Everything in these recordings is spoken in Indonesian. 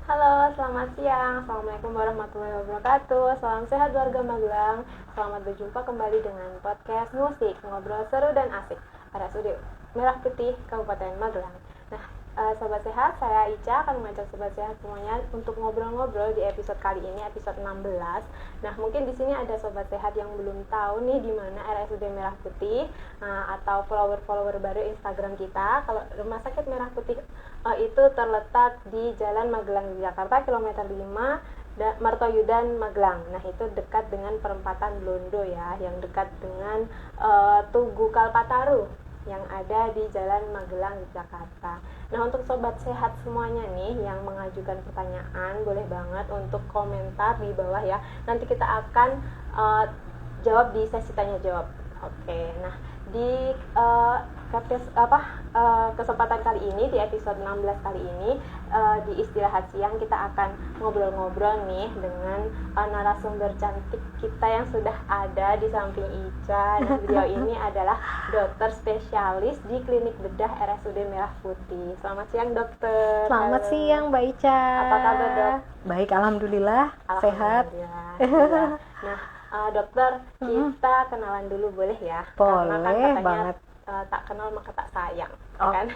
Halo, selamat siang. Assalamualaikum warahmatullahi wabarakatuh. Salam sehat warga Magelang. Selamat berjumpa kembali dengan podcast Musik, ngobrol seru dan asik. RSUD Merah Putih, Kabupaten Magelang. Nah, Sobat Sehat, saya Ica akan mengajak Sobat Sehat semuanya untuk ngobrol-ngobrol di episode kali ini, episode 16. Nah, mungkin di sini ada Sobat Sehat yang belum tahu nih di mana RSUD Merah Putih, atau follower-follower baru Instagram kita. Kalau Rumah Sakit Merah Putih itu terletak di Jalan Magelang, Jakarta, kilometer 5, Martoyudan, Magelang. Nah, itu dekat dengan perempatan Blondo ya, yang dekat dengan Tugu Kalpataru yang ada di Jalan Magelang, Jakarta. Nah, untuk Sobat Sehat semuanya nih yang mengajukan pertanyaan, boleh banget untuk komentar di bawah ya. Nanti kita akan jawab di sesi tanya jawab. Oke, nah di kesempatan kali ini, di episode 16 kali ini, di istirahat siang kita akan ngobrol-ngobrol nih dengan narasumber cantik kita yang sudah ada di samping Ica. Nah, beliau ini adalah dokter spesialis di Klinik Bedah RSUD Merah Putih. Selamat siang, dokter. Selamat siang, Mbak Ica. Apa kabar, dok? Baik, alhamdulillah. Sehat. Ya. Nah, dokter, kita kenalan dulu boleh ya? Boleh. Karena kan katanya banget. Tak kenal maka tak sayang. Oke.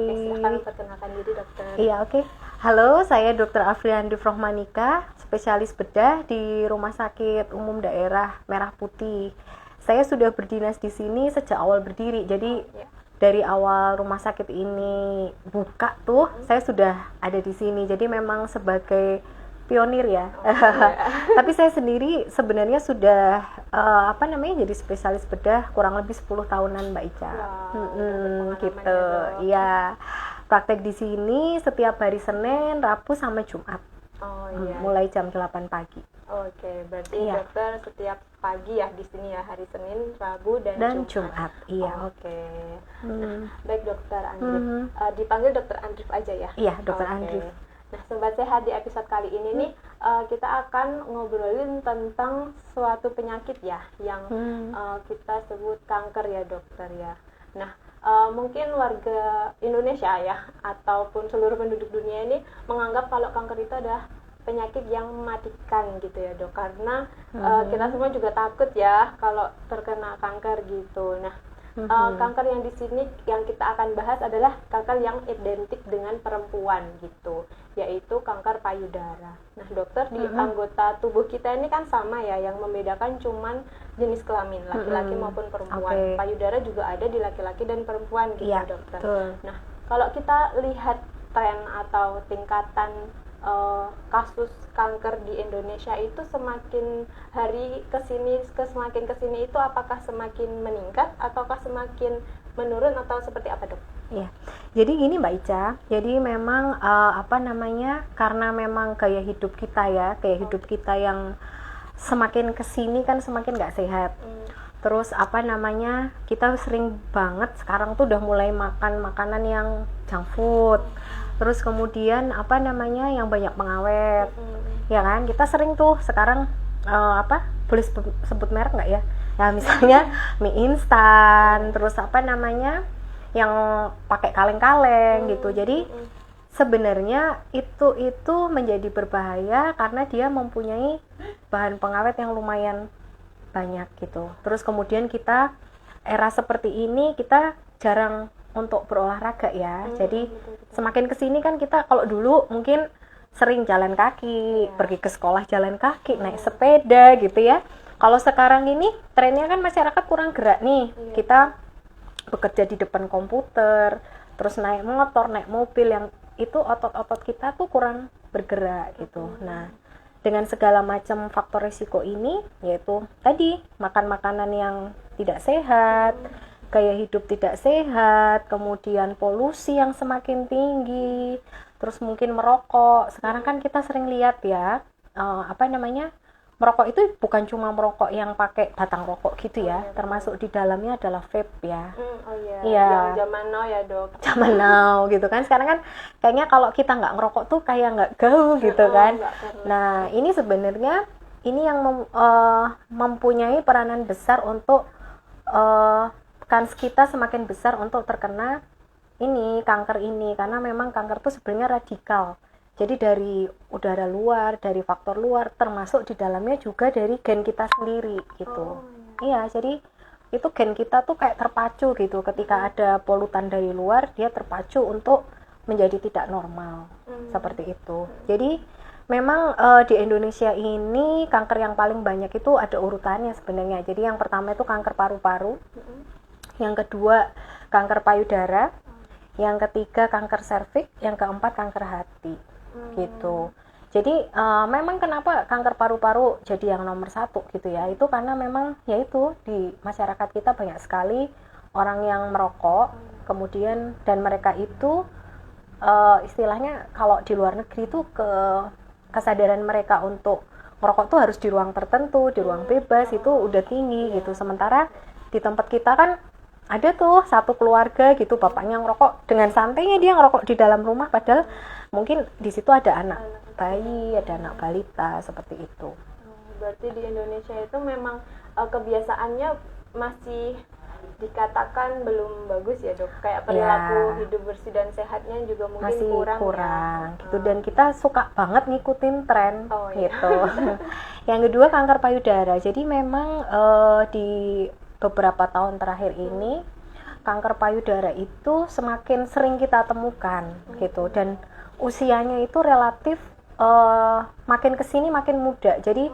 Silahkan perkenalkan diri, dokter. Iya, oke. Halo, saya Dr. Afriandi Frohmanika, spesialis bedah di Rumah Sakit Umum Daerah Merah Putih. Saya sudah berdinas di sini sejak awal berdiri. Jadi dari awal rumah sakit ini buka tuh, saya sudah ada di sini. Jadi memang sebagai pionir ya. Tapi saya sendiri sebenarnya sudah jadi spesialis bedah kurang lebih 10 tahunan, Mbak Ica. Gitu. Iya. Praktek di sini setiap hari Senin, Rabu sampai Jumat. Mulai jam 8 pagi. Oke, berarti dokter setiap pagi ya di sini ya, hari Senin, Rabu dan Jumat. Iya. Oke. Nah, baik, dokter Andrif. Dipanggil dokter Andrif aja ya? Iya, dokter Andrif. Nah, Sobat Sehat, di episode kali ini nih kita akan ngobrolin tentang suatu penyakit ya yang kita sebut kanker ya, dokter ya. Nah, mungkin warga Indonesia ya ataupun seluruh penduduk dunia ini menganggap kalau kanker itu adalah penyakit yang mematikan gitu ya, dok, karena kita semua juga takut ya kalau terkena kanker gitu. Nah, kanker yang di sini yang kita akan bahas adalah kanker yang identik dengan perempuan gitu, yaitu kanker payudara. Nah, dokter, di anggota tubuh kita ini kan sama ya, yang membedakan cuman jenis kelamin, laki-laki maupun perempuan. Payudara juga ada di laki-laki dan perempuan gitu, dokter. Nah, kalau kita lihat tren atau tingkatan kasus kanker di Indonesia itu semakin hari semakin kesini itu apakah semakin meningkat ataukah semakin menurun atau seperti apa, dok? Iya, jadi gini Mbak Ica, jadi memang karena memang gaya hidup kita yang semakin kesini kan semakin nggak sehat. Terus kita sering banget sekarang tuh udah mulai makan makanan yang junk food. Terus kemudian yang banyak pengawet. Ya kan? Kita sering tuh sekarang boleh sebut merek nggak ya? Ya misalnya mie instan, terus yang pakai kaleng-kaleng gitu. Jadi sebenarnya itu menjadi berbahaya karena dia mempunyai bahan pengawet yang lumayan banyak gitu. Terus kemudian kita era seperti ini kita jarang untuk berolahraga ya. Jadi semakin kesini kan kita, kalau dulu mungkin sering jalan kaki, pergi ke sekolah jalan kaki, naik sepeda gitu ya. Kalau sekarang ini trennya kan masyarakat kurang gerak nih. Kita bekerja di depan komputer, terus naik motor, naik mobil, yang itu otot-otot kita tuh kurang bergerak gitu. Nah, dengan segala macam faktor risiko ini, yaitu tadi makan makanan yang tidak sehat, gaya hidup tidak sehat, kemudian polusi yang semakin tinggi, terus mungkin merokok. Sekarang kan kita sering lihat ya, merokok itu bukan cuma merokok yang pakai batang rokok gitu ya, termasuk di dalamnya adalah vape ya. Yang zaman now ya, dok. Zaman now gitu kan. Sekarang kan kayaknya kalau kita nggak ngerokok tuh kayak nggak gaul gitu kan. Nah, ini sebenarnya yang mempunyai peranan besar untuk kans kita semakin besar untuk terkena kanker ini, karena memang kanker itu sebenarnya radikal. Jadi dari udara luar, dari faktor luar, termasuk di dalamnya juga dari gen kita sendiri gitu. Iya, jadi itu gen kita tuh kayak terpacu gitu. Ketika ada polutan dari luar, dia terpacu untuk menjadi tidak normal. Seperti itu. Jadi memang di Indonesia ini kanker yang paling banyak itu ada urutannya sebenarnya. Jadi yang pertama itu kanker paru-paru, yang kedua kanker payudara, yang ketiga kanker serviks, yang keempat kanker hati gitu. Jadi memang kenapa kanker paru-paru jadi yang nomor 1 gitu ya, itu karena memang yaitu di masyarakat kita banyak sekali orang yang merokok, kemudian dan mereka itu istilahnya kalau di luar negeri itu kesadaran mereka untuk merokok tuh harus di ruang tertentu, di ruang bebas itu udah tinggi gitu. Sementara di tempat kita kan ada tuh satu keluarga gitu, bapaknya ngerokok dengan santainya, dia ngerokok di dalam rumah, padahal mungkin di situ ada anak bayi, ada anak balita seperti itu. Berarti di Indonesia itu memang kebiasaannya masih dikatakan belum bagus ya dok, kayak perilaku hidup bersih dan sehatnya juga mungkin masih kurang ya. Gitu. Dan kita suka banget ngikutin tren gitu. Yang kedua kanker payudara. Jadi memang di beberapa tahun terakhir ini kanker payudara itu semakin sering kita temukan gitu, dan usianya itu relatif makin kesini makin muda. Jadi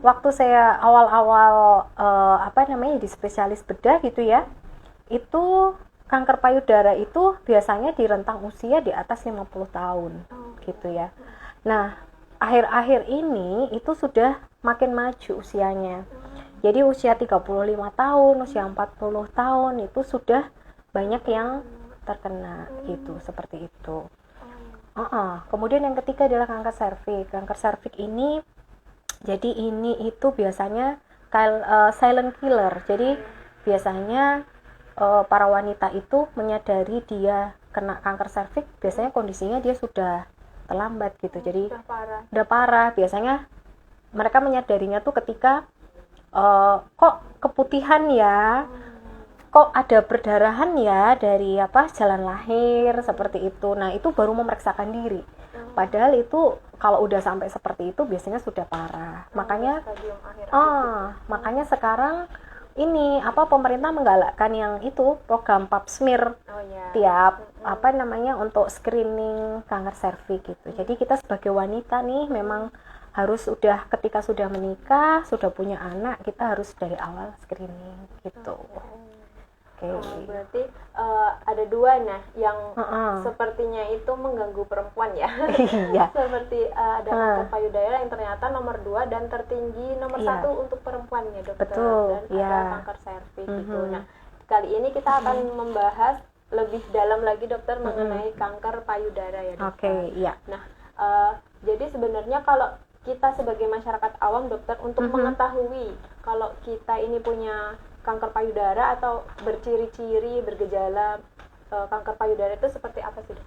waktu saya awal-awal di spesialis bedah gitu ya, itu kanker payudara itu biasanya di rentang usia di atas 50 tahun gitu ya. Nah akhir-akhir ini itu sudah makin maju usianya. Jadi usia 35 tahun, usia 40 tahun itu sudah banyak yang terkena gitu, seperti itu. Kemudian yang ketiga adalah kanker serviks. Kanker serviks ini, jadi ini itu biasanya silent killer. Jadi biasanya para wanita itu menyadari dia kena kanker serviks, biasanya kondisinya dia sudah terlambat gitu. Jadi udah parah. Biasanya mereka menyadarinya tuh ketika kok keputihan ya, kok ada perdarahan ya dari jalan lahir seperti itu. Nah itu baru memeriksakan diri, padahal itu kalau udah sampai seperti itu biasanya sudah parah. Makanya sekarang ini pemerintah menggalakkan yang itu program pap smear tiap untuk screening kanker serviks gitu. Jadi kita sebagai wanita nih memang harus ketika sudah menikah, sudah punya anak, kita harus dari awal screening gitu. Berarti ada dua yang sepertinya itu mengganggu perempuan ya. Iya. Seperti ada kanker payudara yang ternyata nomor 2 dan tertinggi nomor 1 untuk perempuan ya dokter. Betul. Dan ada kanker serviks gitu. Nah kali ini kita akan membahas lebih dalam lagi dokter mengenai kanker payudara ya dokter. Iya. Nah jadi sebenarnya kalau kita sebagai masyarakat awam dokter untuk mengetahui kalau kita ini punya kanker payudara atau berciri-ciri bergejala kanker payudara itu seperti apa sih dok?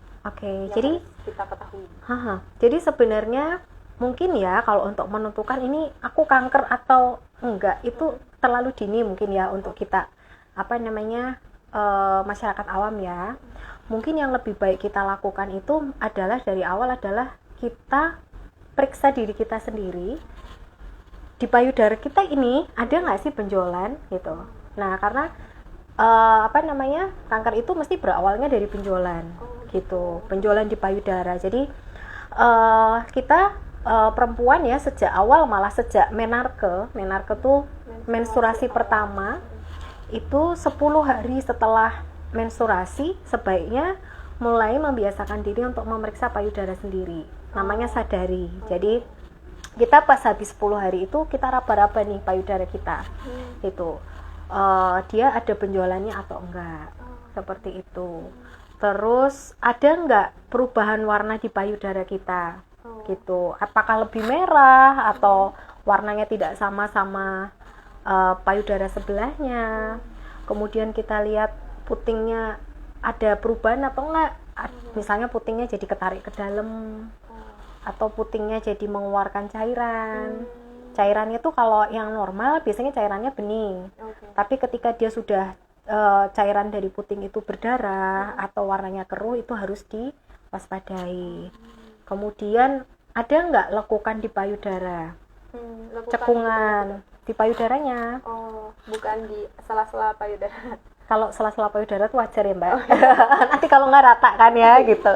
Jadi kita ketahui. Jadi sebenarnya mungkin ya kalau untuk menentukan ini aku kanker atau enggak itu terlalu dini mungkin ya untuk kita masyarakat awam ya. Mungkin yang lebih baik kita lakukan itu adalah dari awal adalah kita periksa diri kita sendiri, di payudara kita ini ada nggak sih benjolan gitu. Nah karena kanker itu mesti berawalnya dari benjolan gitu, benjolan di payudara. Jadi kita perempuan ya sejak awal, malah sejak menarke tuh menstruasi pertama itu 10 hari setelah menstruasi sebaiknya mulai membiasakan diri untuk memeriksa payudara sendiri, namanya sadari. Jadi kita pas habis 10 hari itu kita raba-raba nih payudara kita itu dia ada benjolannya atau enggak, seperti itu. Terus ada enggak perubahan warna di payudara kita gitu, apakah lebih merah atau warnanya tidak sama payudara sebelahnya. Kemudian kita lihat putingnya ada perubahan atau enggak, misalnya putingnya jadi ketarik ke dalam atau putingnya jadi mengeluarkan cairan. Cairannya tuh kalau yang normal biasanya cairannya bening, tapi ketika dia sudah cairan dari puting itu berdarah atau warnanya keruh, itu harus diwaspadai. kemudian ada nggak lekukan di payudara, Lekukan cekungan gitu. di payudaranya. Oh, bukan di sela-sela payudara. Kalau sela-sela payudara tuh wajar ya mbak. Nanti kalau nggak rata kan ya gitu.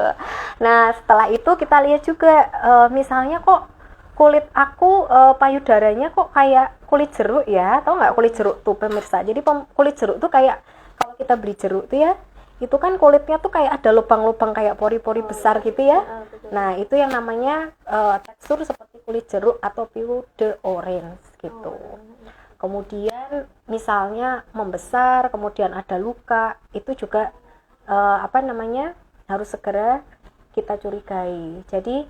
Nah setelah itu kita lihat juga misalnya kok kulit aku payudaranya kok kayak kulit jeruk ya, tahu nggak kulit jeruk tuh pemirsa. Jadi kulit jeruk tuh kayak kalau kita beli jeruk tuh ya, itu kan kulitnya tuh kayak ada lubang-lubang kayak pori-pori besar gitu ya. Betul. Nah itu yang namanya tekstur seperti kulit jeruk atau peau d'orange gitu. Kemudian misalnya membesar, kemudian ada luka, itu juga harus segera kita curigai. Jadi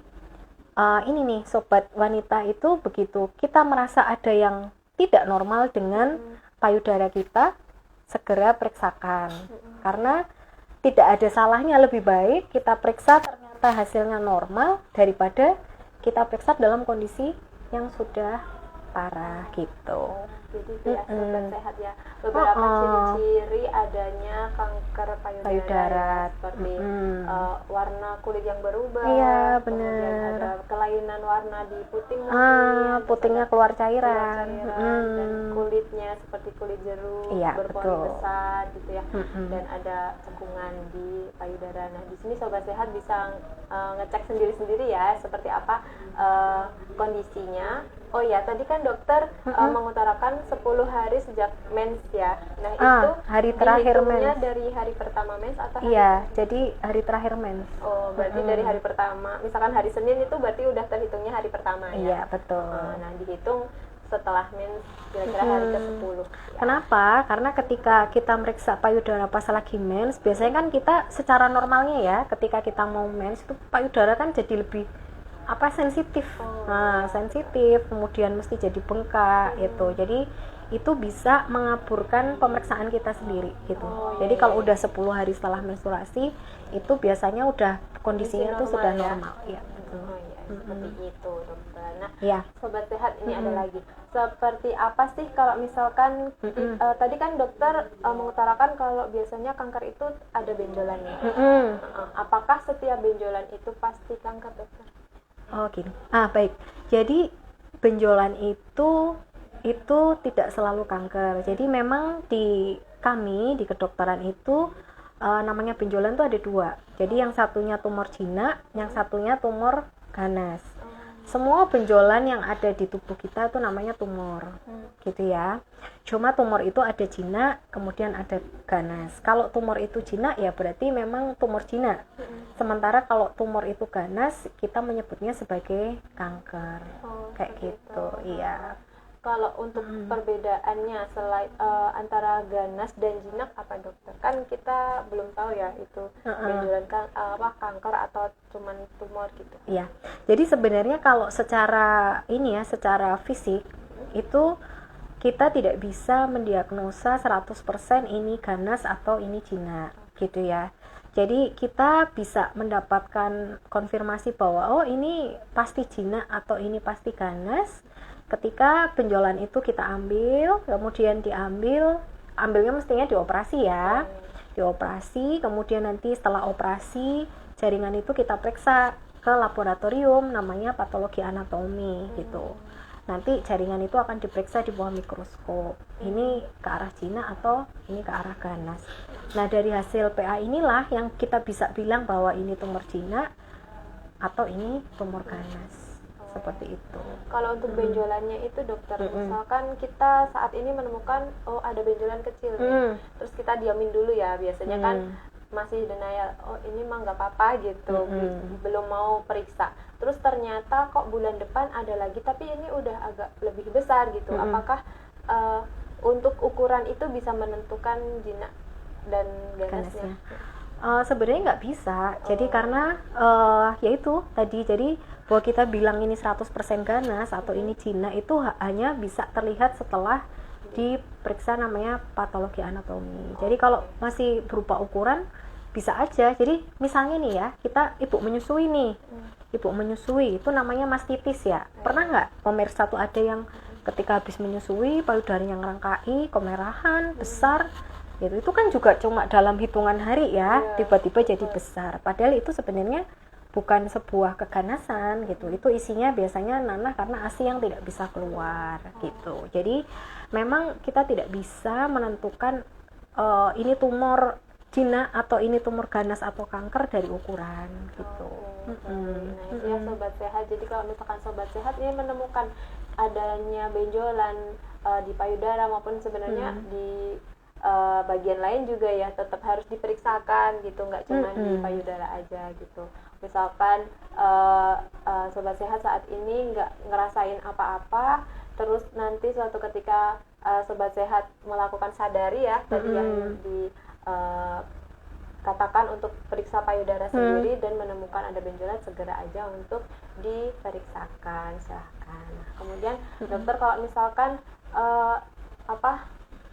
ini nih sobat wanita, itu begitu kita merasa ada yang tidak normal dengan payudara kita, segera periksakan. Karena tidak ada salahnya, lebih baik kita periksa ternyata hasilnya normal daripada kita periksa dalam kondisi yang sudah parah gitu. Jadi biar sobat sehat ya, beberapa ciri-ciri adanya kanker payudara seperti warna kulit yang berubah, iya, kemudian ada kelainan warna di puting putingnya keluar cairan, dan kulitnya seperti kulit jeruk, iya, berpori betul. besar gitu ya, dan ada cekungan di payudara. Nah di sini sobat sehat bisa ngecek sendiri-sendiri ya seperti apa kondisinya. Oh ya, tadi kan dokter mengutarakan 10 hari sejak mens ya. Nah itu hari terakhir mens dari hari pertama mens atau hari jadi hari terakhir mens. Oh, berarti dari hari pertama. Misalkan hari Senin itu berarti udah terhitungnya hari pertama ya. Iya, betul. Nah, dihitung setelah mens kira-kira hari ke-10. Ya. Kenapa? Karena ketika kita meriksa payudara pas lagi mens, biasanya kan kita secara normalnya ya, ketika kita mau mens itu payudara kan jadi lebih sensitif. Sensitif, kemudian mesti jadi bengkak gitu. Jadi itu bisa mengaburkan pemeriksaan kita sendiri gitu. Jadi kalau udah 10 hari setelah menstruasi itu biasanya udah kondisinya tuh sudah normal ya. Seperti itu dokter. Nah, sobat sehat ini ada lagi. Seperti apa sih kalau misalkan tadi kan dokter mengutarakan kalau biasanya kanker itu ada benjolannya. Apakah setiap benjolan itu pasti kanker, dokter? Oh gini. Baik. Jadi benjolan itu tidak selalu kanker. Jadi memang di kedokteran itu namanya benjolan itu ada 2. Jadi yang satunya tumor jinak, yang satunya tumor ganas. Semua benjolan yang ada di tubuh kita itu namanya tumor, gitu ya. Cuma tumor itu ada jinak, kemudian ada ganas. Kalau tumor itu jinak ya berarti memang tumor jinak. Sementara kalau tumor itu ganas, kita menyebutnya sebagai kanker, kayak gitu, iya. Kalau untuk perbedaannya selain antara ganas dan jinak apa dokter? Kan kita belum tahu ya itu benjolan kanker atau cuman tumor gitu. Iya. Jadi sebenarnya kalau secara fisik itu kita tidak bisa mendiagnosa 100% ini ganas atau ini jinak gitu ya. Jadi kita bisa mendapatkan konfirmasi bahwa ini pasti jinak atau ini pasti ganas ketika benjolan itu kita ambil, kemudian ambilnya mestinya dioperasi ya. Dioperasi, kemudian nanti setelah operasi jaringan itu kita periksa ke laboratorium namanya patologi anatomi gitu. Nanti jaringan itu akan diperiksa di bawah mikroskop. Ini ke arah jinak atau ini ke arah ganas. Nah, dari hasil PA inilah yang kita bisa bilang bahwa ini tumor jinak atau ini tumor ganas. Seperti itu. Kalau untuk benjolannya itu dokter, misalkan kita saat ini menemukan ada benjolan kecil terus kita diamin dulu ya, biasanya kan masih denial, ini mah nggak apa-apa gitu, belum mau periksa. Terus ternyata kok bulan depan ada lagi, tapi ini udah agak lebih besar gitu. Apakah untuk ukuran itu bisa menentukan jinak dan ganasnya? Sebenarnya nggak bisa. Jadi karena yaitu tadi, jadi bahwa kita bilang ini 100% ganas atau ini jinak itu hanya bisa terlihat setelah diperiksa namanya patologi anatomi. Jadi kalau masih berupa ukuran bisa aja. Jadi misalnya nih ya, ibu menyusui nih. Ibu menyusui itu namanya mastitis ya. Pernah nggak pemirsa tuh ada yang ketika habis menyusui payudaranya ngerangkai, kemerahan, besar. Itu kan juga cuma dalam hitungan hari ya, tiba-tiba jadi besar. Padahal itu sebenarnya bukan sebuah keganasan gitu. Itu isinya biasanya nanah karena ASI yang tidak bisa keluar gitu. Jadi memang kita tidak bisa menentukan ini tumor jinak atau ini tumor ganas atau kanker dari ukuran gitu. Nah itu ya sobat sehat. Jadi kalau misalkan sobat sehat ini menemukan adanya benjolan di payudara maupun sebenarnya di bagian lain juga ya, tetap harus diperiksakan gitu, nggak cuma di payudara aja gitu. Misalkan sobat sehat saat ini nggak ngerasain apa-apa, terus nanti suatu ketika sobat sehat melakukan sadari ya tadi yang katakan untuk periksa payudara sendiri dan menemukan ada benjolan, segera aja untuk diperiksakan, silahkan. Nah, kemudian dokter, kalau misalkan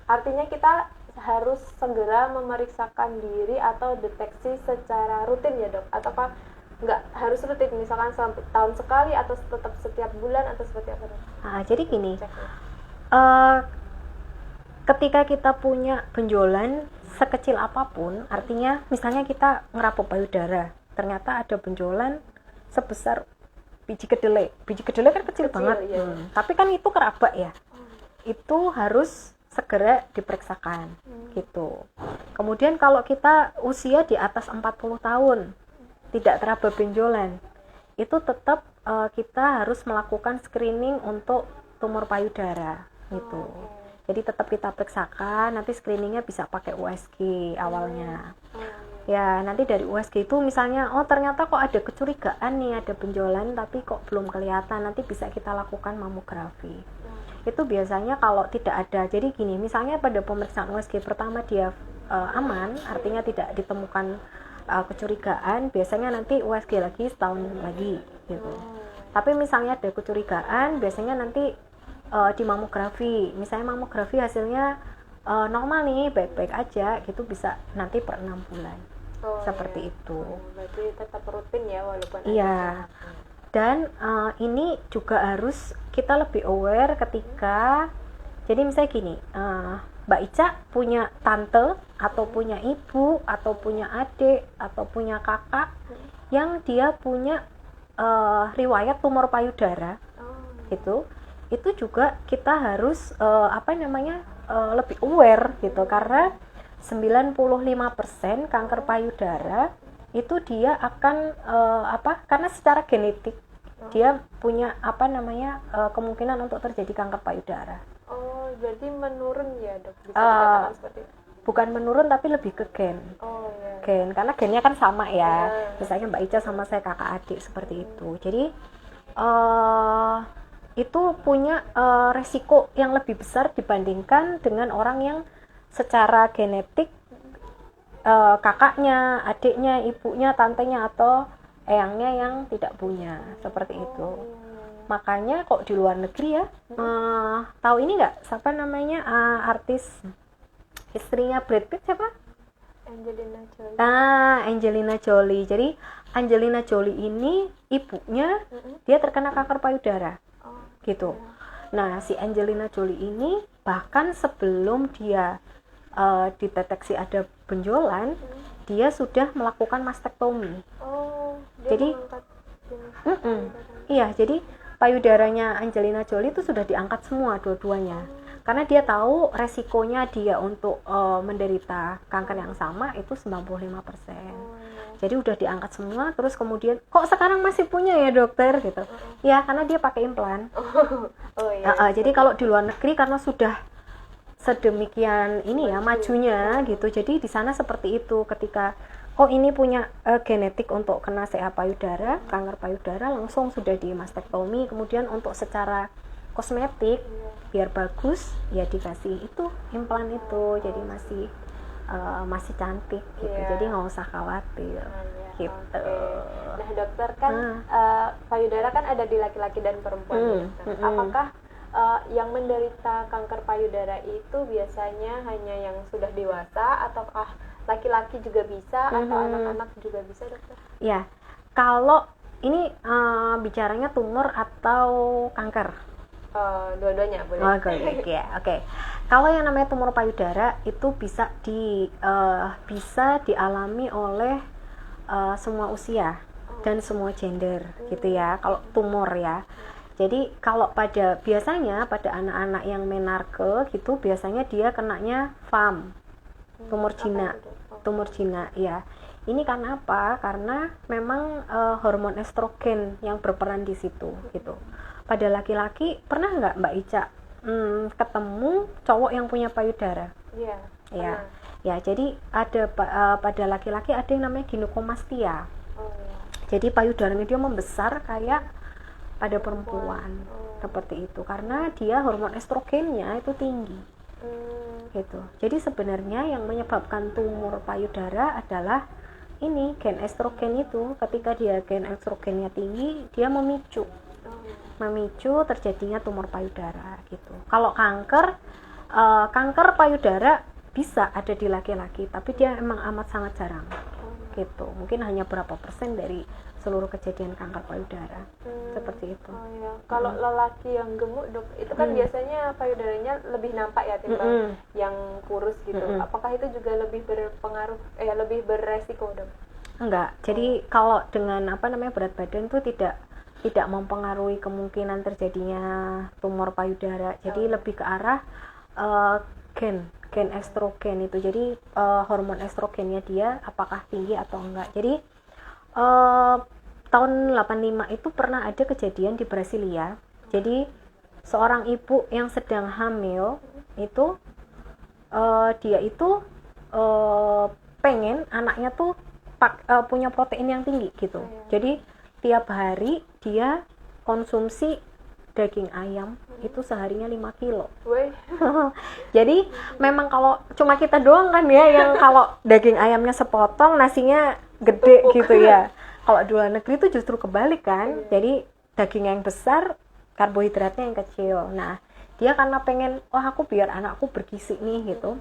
artinya kita harus segera memeriksakan diri atau deteksi secara rutin ya dok, ataukah nggak harus rutin, misalkan tahun sekali atau tetap setiap bulan atau seperti apa dok? Nah, jadi gini, ketika kita punya benjolan sekecil apapun, artinya misalnya kita ngerapuk payudara, ternyata ada benjolan sebesar biji kedelai kan kecil banget, tapi kan itu keraba ya, itu harus segera diperiksakan gitu. Kemudian kalau kita usia di atas 40 tahun tidak teraba benjolan, itu tetap kita harus melakukan screening untuk tumor payudara gitu. Jadi tetap kita periksakan, nanti screeningnya bisa pakai USG awalnya. Ya, nanti dari USG itu misalnya, oh ternyata kok ada kecurigaan nih, ada benjolan tapi kok belum kelihatan, nanti bisa kita lakukan mamografi. Itu biasanya kalau tidak ada. Jadi gini, misalnya pada pemeriksaan USG pertama dia aman, artinya tidak ditemukan kecurigaan, biasanya nanti USG lagi setahun lagi gitu. Tapi misalnya ada kecurigaan, biasanya nanti di mamografi, misalnya mamografi hasilnya normal nih, baik-baik aja gitu, bisa nanti per 6 bulan. Seperti itu. Berarti tetap rutin ya walaupun iya. Dan ini juga harus kita lebih aware ketika, jadi misalnya gini, Mbak Ica punya tante atau punya ibu atau punya adik atau punya kakak yang dia punya riwayat tumor payudara gitu, itu juga kita harus lebih aware gitu, karena 95% kanker payudara itu dia akan karena secara genetik dia punya kemungkinan untuk terjadi kanker payudara. Oh, berarti menurun ya dok? Bisa dikatakan seperti itu? Bukan menurun, tapi lebih ke gen. Oh iya. Gen, karena gennya kan sama ya. Misalnya Mbak Ica sama saya kakak adik seperti itu. Jadi itu punya resiko yang lebih besar dibandingkan dengan orang yang secara genetik kakaknya, adiknya, ibunya, tantenya atau eyangnya yang tidak punya, seperti itu. Makanya kok di luar negeri ya, tahu ini nggak, siapa namanya artis istrinya Brad Pitt, siapa? Angelina Jolie. Angelina Jolie. Jadi Angelina Jolie ini ibunya dia terkena kanker payudara, gitu. Nah, si Angelina Jolie ini bahkan sebelum dia dideteksi ada benjolan, dia sudah melakukan mastektomi. Jadi iya, jadi payudaranya Angelina Jolie itu sudah diangkat semua dua-duanya, karena dia tahu resikonya dia untuk menderita kanker yang sama itu 95%. Jadi udah diangkat semua, terus kemudian kok sekarang masih punya ya dokter gitu. Ya, karena dia pakai implan. Jadi kalau di luar negeri karena sudah sedemikian ini ya majunya gitu, jadi di sana seperti itu, ketika ini punya genetik untuk kena CA payudara, kanker payudara, langsung sudah di mastektomi. Kemudian untuk secara kosmetik biar bagus ya dikasih itu implan itu, jadi masih cantik gitu. Jadi nggak usah khawatir gitu. Nah dokter, kan payudara kan ada di laki-laki dan perempuan. Apakah yang menderita kanker payudara itu biasanya hanya yang sudah dewasa, ataukah laki-laki juga bisa atau anak-anak juga bisa dokter? Ya, kalau ini bicaranya tumor atau kanker? Dua-duanya boleh. Oke. Kalau yang namanya tumor payudara itu bisa dialami oleh semua usia. dan semua gender gitu ya kalau tumor ya. Jadi kalau biasanya pada anak-anak yang menarke gitu biasanya dia kenanya FAM, tumor jinak ya. Ini karena apa? Karena memang hormon estrogen yang berperan di situ gitu. Pada laki-laki pernah nggak Mbak Ica ketemu cowok yang punya payudara? Iya. Ya. Ya, jadi ada pada laki-laki ada yang namanya ginekomastia. Jadi payudaranya dia membesar kayak pada perempuan. Seperti itu karena dia hormon estrogennya itu tinggi. Gitu. Jadi sebenarnya yang menyebabkan tumor payudara adalah ini gen estrogen itu. Ketika dia gen estrogennya tinggi, dia memicu terjadinya tumor payudara gitu. Kalau kanker payudara bisa ada di laki-laki, tapi dia emang amat sangat jarang gitu. Mungkin hanya berapa persen dari seluruh kejadian kanker payudara. Seperti itu. Ya. Kalau lelaki yang gemuk dok, itu kan biasanya payudaranya lebih nampak ya timbang yang kurus gitu. Apakah itu juga lebih berpengaruh lebih beresiko dok? Enggak. Jadi kalau dengan berat badan itu tidak mempengaruhi kemungkinan terjadinya tumor payudara. Jadi lebih ke arah gen estrogen itu. Jadi hormon estrogennya dia apakah tinggi atau enggak. Jadi tahun 85 itu pernah ada kejadian di Brasilia. Jadi seorang ibu yang sedang hamil itu dia itu pengen anaknya tuh punya protein yang tinggi gitu. Jadi tiap hari dia konsumsi daging ayam itu seharinya 5 kilo. Jadi memang kalau cuma kita doang kan ya yang kalau daging ayamnya sepotong nasinya gede gitu ya. Kalau di luar negeri itu justru kebalik kan. Jadi daging yang besar, karbohidratnya yang kecil. Nah, dia karena pengen aku biar anakku bergizi nih gitu.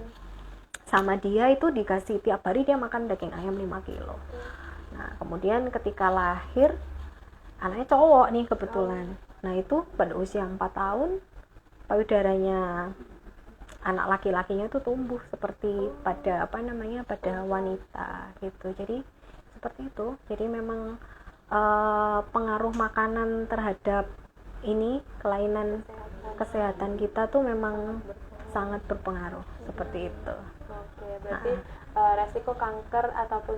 Sama dia itu dikasih tiap hari dia makan daging ayam 5 kilo. Nah, kemudian ketika lahir anaknya cowok nih kebetulan. Nah, itu pada usia 4 tahun payudaranya anak laki-lakinya itu tumbuh seperti pada pada wanita gitu. Jadi seperti itu. Jadi memang pengaruh makanan terhadap ini kelainan kesehatan kita tuh memang sangat berpengaruh seperti itu. Oke, berarti resiko kanker ataupun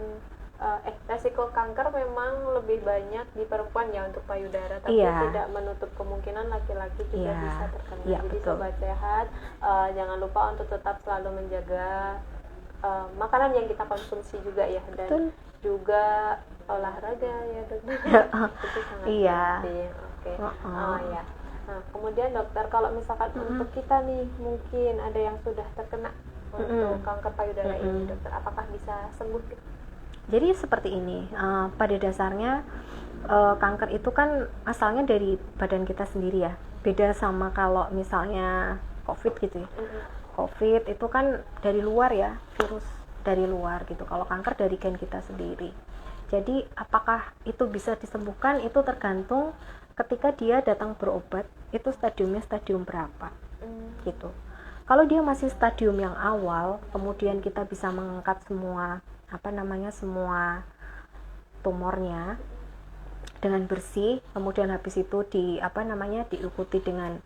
resiko kanker memang lebih banyak di perempuan ya untuk payudara, tapi tidak menutup kemungkinan laki-laki juga bisa terkena. Jadi betul. Sobat sehat, jangan lupa untuk tetap selalu menjaga makanan yang kita konsumsi juga ya, dan betul. Juga olahraga ya dokter. Itu sangat penting. Oke. Ya. Nah, kemudian dokter, kalau misalkan untuk kita nih mungkin ada yang sudah terkena untuk kanker payudara ini dokter, apakah bisa sembuh? Jadi seperti ini, pada dasarnya kanker itu kan asalnya dari badan kita sendiri ya. Beda sama kalau misalnya COVID gitu ya. COVID itu kan dari luar ya, virus dari luar gitu. Kalau kanker dari gen kita sendiri. Jadi apakah itu bisa disembuhkan itu tergantung ketika dia datang berobat, itu stadiumnya stadium berapa gitu. Kalau dia masih stadium yang awal, kemudian kita bisa mengangkat semua semua tumornya dengan bersih, kemudian habis itu diikuti dengan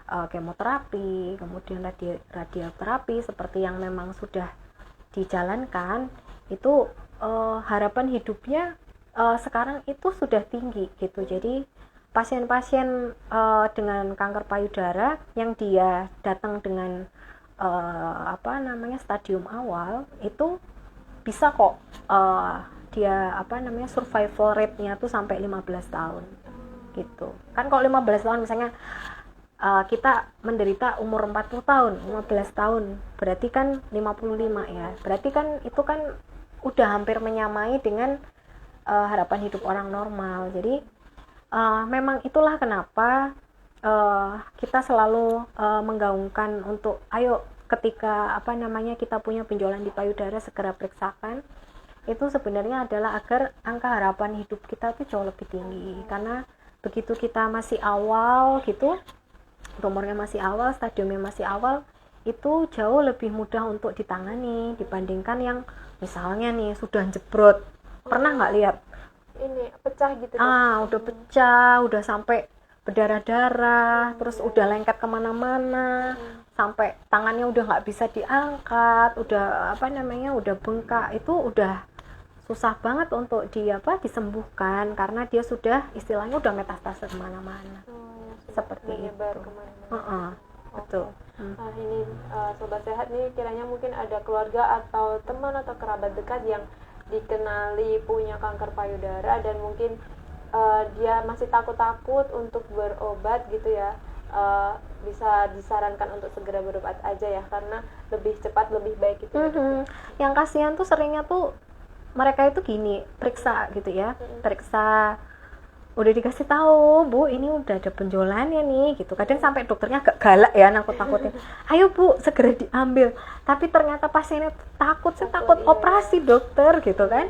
kemoterapi, kemudian radioterapi seperti yang memang sudah dijalankan, itu harapan hidupnya sekarang itu sudah tinggi gitu. Jadi pasien-pasien dengan kanker payudara yang dia datang dengan stadium awal itu bisa kok dia survival rate-nya tuh sampai 15 tahun gitu. Kan kalau 15 tahun misalnya kita menderita umur 40 tahun, 15 tahun berarti kan 55 ya. Berarti kan itu kan udah hampir menyamai dengan harapan hidup orang normal. Jadi memang itulah kenapa kita selalu menggaungkan untuk ayo ketika kita punya benjolan di payudara segera periksakan. Itu sebenarnya adalah agar angka harapan hidup kita tuh jauh lebih tinggi, karena begitu kita masih awal gitu, tumornya masih awal, stadiumnya masih awal, itu jauh lebih mudah untuk ditangani dibandingkan yang misalnya nih sudah jebrot. Pernah nggak lihat ini pecah gitu dok. Udah pecah, udah sampai berdarah-darah, terus udah lengket kemana-mana, sampai tangannya udah nggak bisa diangkat, udah udah bengkak, itu udah susah banget untuk disembuhkan karena dia sudah istilahnya udah metastase kemana-mana. Seperti menyebar itu. kemana-mana. Betul. Nah ini sobat sehat nih, kiranya mungkin ada keluarga atau teman atau kerabat dekat yang dikenali punya kanker payudara dan mungkin dia masih takut-takut untuk berobat gitu ya, bisa disarankan untuk segera berobat aja ya, karena lebih cepat lebih baik gitu. Yang kasihan tuh seringnya tuh mereka itu gini, periksa gitu ya, periksa udah dikasih tahu, Bu ini udah ada benjolannya nih gitu, kadang sampai dokternya agak galak ya, nakut-nakutin, ayo Bu segera diambil, tapi ternyata pasiennya takut operasi dokter gitu kan,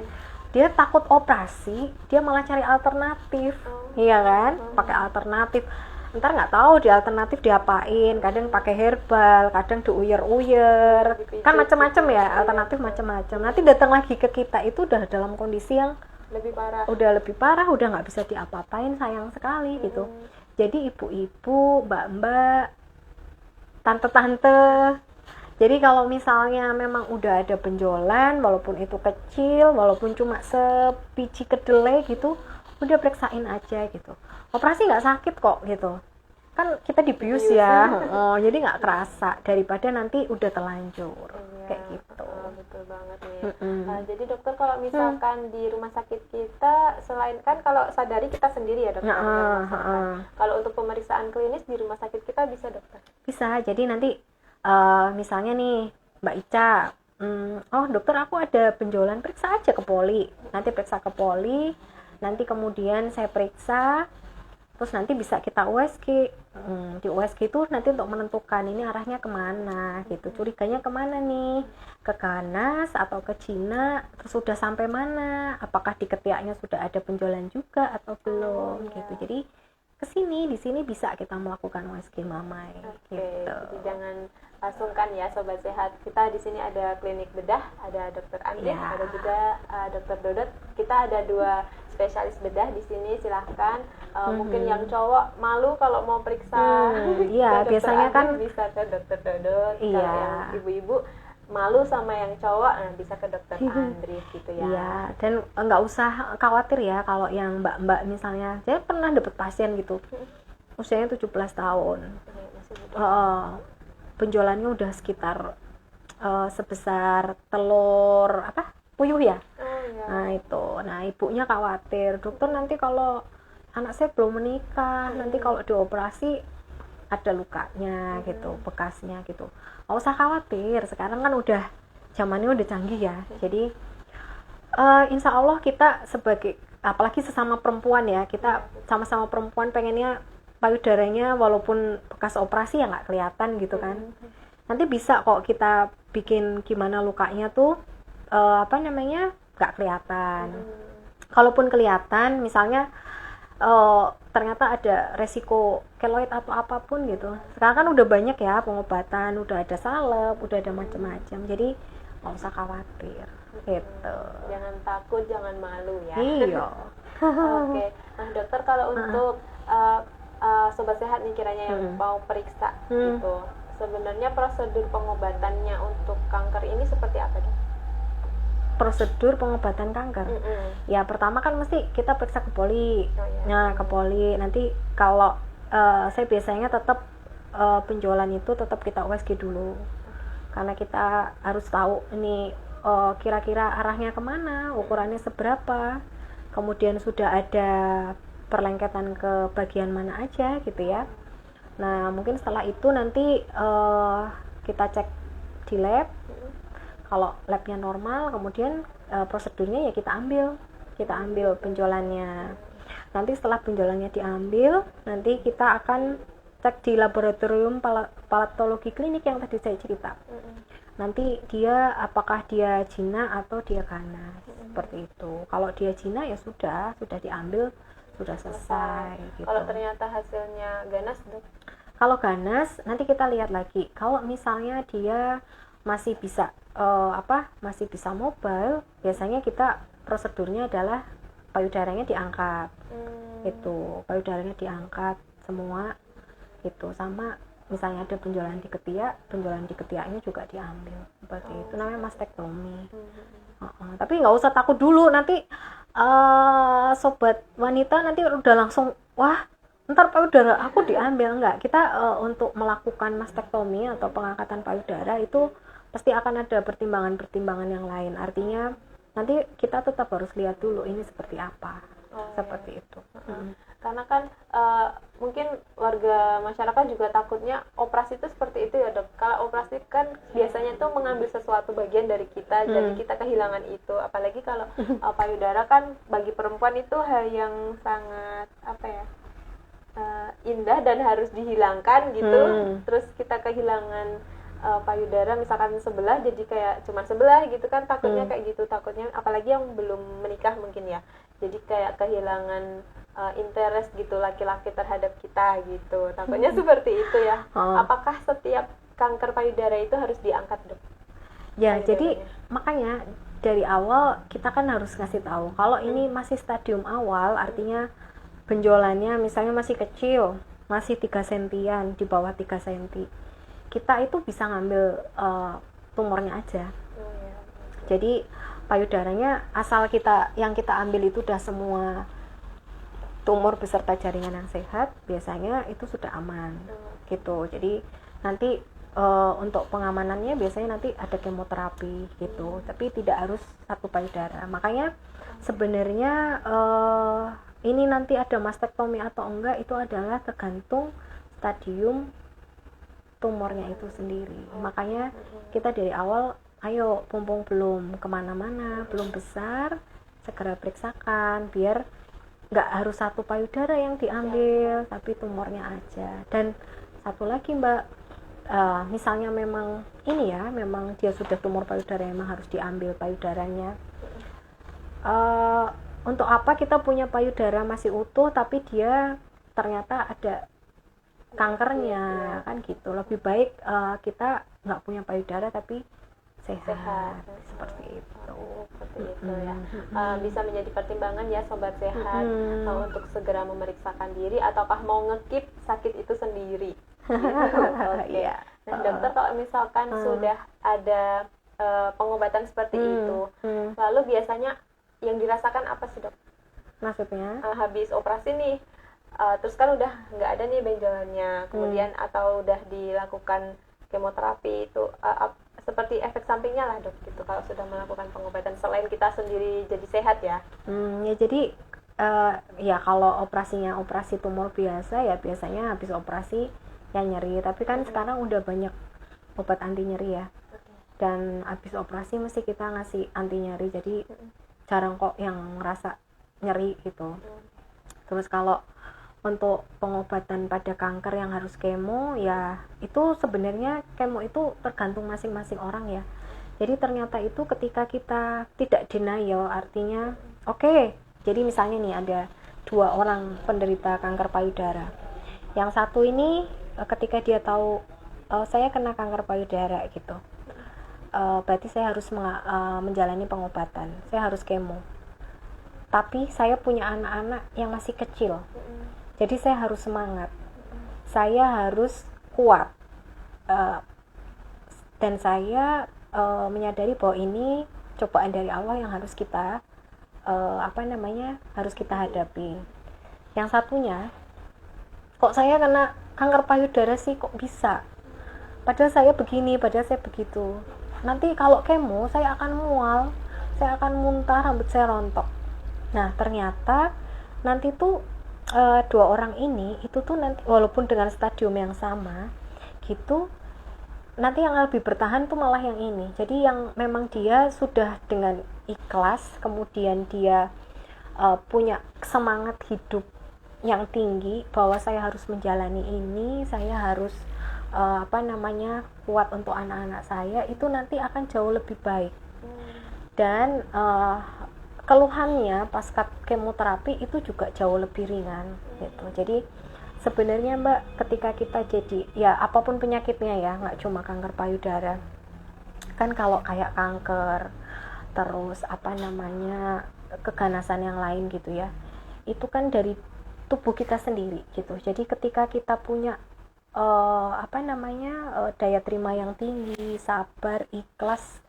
dia takut operasi, dia malah cari alternatif, iya kan, pakai alternatif, ntar nggak tahu di alternatif diapain, kadang pakai herbal, kadang diuyer-uyer, kan macam-macam ya, alternatif macam-macam, nanti datang lagi ke kita itu udah dalam kondisi yang lebih parah, udah nggak bisa diapa-apain, sayang sekali gitu. Jadi ibu-ibu, mbak-mbak, tante-tante, jadi kalau misalnya memang udah ada benjolan, walaupun itu kecil, walaupun cuma sebiji kedelai gitu, udah periksain aja gitu. Operasi nggak sakit kok gitu, kan kita dibius ya, jadi nggak kerasa, daripada nanti udah terlanjur. Kayak gitu. Betul banget nih. Jadi dokter kalau misalkan di rumah sakit kita, selain kan kalau sadari kita sendiri ya dokter, kalau untuk pemeriksaan klinis di rumah sakit kita bisa dokter? Bisa, jadi nanti misalnya nih Mbak Ica, oh dokter aku ada benjolan, periksa aja ke poli, nanti periksa ke poli, nanti kemudian saya periksa, terus nanti bisa kita USG. Di USG itu nanti untuk menentukan ini arahnya kemana gitu, curiganya kemana nih, ke ganas atau ke jinak, terus sudah sampai mana, apakah di ketiaknya sudah ada benjolan juga atau belum gitu. Jadi di sini bisa kita melakukan USG mamai. Gitu. Jadi jangan sungkan ya sobat sehat, kita di sini ada klinik bedah, ada dokter Andri, ada juga dokter Dodot, kita ada 2 spesialis bedah di sini, silahkan. Mungkin yang cowok malu kalau mau periksa, biasanya Andri, kan bisa ke dokter Dodot. Kalau yang ibu-ibu malu sama yang cowok, bisa ke dokter Andri gitu ya. Iya, dan nggak usah khawatir ya kalau yang mbak-mbak misalnya, saya pernah dapet pasien gitu, usianya 17 tahun, benjolannya udah sekitar sebesar telur puyuh ya. Nah itu, ibunya khawatir, dokter nanti kalau anak saya belum menikah, nanti kalau dioperasi ada lukanya gitu, bekasnya gitu. Nggak usah khawatir, sekarang kan udah zamannya udah canggih ya. Jadi insya Allah kita sebagai, apalagi sesama perempuan ya, kita sama-sama perempuan pengennya payudaranya walaupun bekas operasi ya nggak kelihatan gitu kan. Nanti bisa kok kita bikin gimana lukanya tuh nggak kelihatan. Kalaupun kelihatan, misalnya ternyata ada resiko keloid atau apapun gitu. Sekarang kan udah banyak ya pengobatan, udah ada salep, udah ada macam-macam. Jadi nggak usah khawatir gitu. Jangan takut, jangan malu ya. Iya. Oke. Nah dokter, kalau untuk sobat sehat nih kiranya yang mau periksa gitu, sebenarnya prosedur pengobatannya untuk kanker ini seperti apa dok? Prosedur pengobatan kanker, ya pertama kan mesti kita periksa ke poli. Nah ke poli nanti kalau saya biasanya tetap benjolan itu tetap kita USG dulu, karena kita harus tahu ini kira-kira arahnya kemana, ukurannya seberapa, kemudian sudah ada perlengketan ke bagian mana aja gitu ya. Nah mungkin setelah itu nanti kita cek di lab. Kalau labnya normal, kemudian prosedurnya ya kita ambil benjolannya. Nanti setelah benjolannya diambil, nanti kita akan cek di laboratorium patologi klinik yang tadi saya cerita. Nanti dia apakah dia jinak atau dia ganas, seperti itu. Kalau dia jinak ya sudah diambil, sudah selesai. Gitu. Kalau ternyata hasilnya ganas dok? Kalau ganas nanti kita lihat lagi. Kalau misalnya dia masih bisa mobile, biasanya kita prosedurnya adalah payudaranya diangkat. Itu payudaranya diangkat semua itu, sama misalnya ada benjolan di ketiaknya juga diambil, seperti itu namanya mastektomi. Tapi nggak usah takut dulu, nanti sobat wanita nanti udah langsung wah ntar payudara aku diambil. Enggak, kita untuk melakukan mastektomi atau pengangkatan payudara itu pasti akan ada pertimbangan yang lain, artinya nanti kita tetap harus lihat dulu ini seperti apa. Seperti itu. Karena kan mungkin warga masyarakat juga takutnya operasi itu seperti itu ya dok. Kalau operasi kan biasanya tuh mengambil sesuatu bagian dari kita, jadi kita kehilangan itu. Apalagi kalau payudara kan bagi perempuan itu hal yang sangat indah dan harus dihilangkan gitu. Terus kita kehilangan payudara misalkan sebelah, jadi kayak cuma sebelah gitu kan, takutnya kayak gitu, takutnya apalagi yang belum menikah mungkin ya, jadi kayak kehilangan interest gitu laki-laki terhadap kita gitu, takutnya seperti itu ya. Apakah setiap kanker payudara itu harus diangkat dok? Ya, jadi makanya dari awal kita kan harus ngasih tahu kalau ini masih stadium awal, artinya benjolannya misalnya masih kecil, masih 3 sentian, di bawah 3 senti, kita itu bisa ngambil tumornya aja. Jadi payudaranya asal yang kita ambil itu udah semua tumor beserta jaringan yang sehat, biasanya itu sudah aman gitu. Jadi nanti untuk pengamanannya biasanya nanti ada kemoterapi gitu, tapi tidak harus satu payudara. Makanya sebenarnya ini nanti ada mastektomi atau enggak itu adalah tergantung stadium tumornya itu sendiri. Makanya kita dari awal, ayo mumpung belum kemana-mana, belum besar, segera periksakan biar nggak harus satu payudara yang diambil, tapi tumornya aja. Dan satu lagi mbak, misalnya memang ini ya, memang dia sudah tumor payudara, memang harus diambil payudaranya. Untuk apa kita punya payudara masih utuh tapi dia ternyata ada kankernya, kan gitu. Lebih baik kita nggak punya payudara tapi sehat. Seperti itu. Seperti itu ya. Bisa menjadi pertimbangan ya sobat sehat untuk segera memeriksakan diri ataukah mau ngekip sakit itu sendiri. Oke. Nah dokter, kalau misalkan sudah ada pengobatan seperti itu, lalu biasanya yang dirasakan apa sih dok? Maksudnya? Habis operasi nih, terus kan udah nggak ada nih benjolannya, kemudian atau udah dilakukan kemoterapi, itu seperti efek sampingnya lah dok gitu kalau sudah melakukan pengobatan selain kita sendiri jadi sehat ya. Ya jadi ya kalau operasinya operasi tumor biasa ya biasanya habis operasi ya nyeri, tapi kan sekarang udah banyak obat anti nyeri ya. Dan habis operasi mesti kita ngasih anti nyeri, jadi jarang kok yang ngerasa nyeri gitu. Terus kalau untuk pengobatan pada kanker yang harus kemo, ya itu sebenarnya kemo itu tergantung masing-masing orang ya. Jadi ternyata itu ketika kita tidak denial, artinya oke, jadi misalnya nih ada 2 orang penderita kanker payudara. Yang satu ini ketika dia tahu saya kena kanker payudara gitu, berarti saya harus menjalani pengobatan, saya harus kemo. Tapi saya punya anak-anak yang masih kecil, jadi saya harus semangat, saya harus kuat, dan saya menyadari bahwa ini cobaan dari Allah yang harus kita harus kita hadapi. Yang satunya, kok saya kena kanker payudara sih, kok bisa? Padahal saya begini, padahal saya begitu. Nanti kalau kemo saya akan mual, saya akan muntah, rambut saya rontok. Nah ternyata nanti tuh 2 orang ini itu tuh nanti walaupun dengan stadium yang sama gitu, nanti yang lebih bertahan tuh malah yang ini. Jadi yang memang dia sudah dengan ikhlas, kemudian dia punya semangat hidup yang tinggi bahwa saya harus menjalani ini, saya harus kuat untuk anak-anak saya, itu nanti akan jauh lebih baik. Dan keluhannya pasca kemoterapi itu juga jauh lebih ringan gitu. Jadi sebenarnya mbak, ketika kita jadi ya apapun penyakitnya ya, nggak cuma kanker payudara kan, kalau kayak kanker terus keganasan yang lain gitu ya, itu kan dari tubuh kita sendiri gitu. Jadi ketika kita punya daya terima yang tinggi, sabar, ikhlas,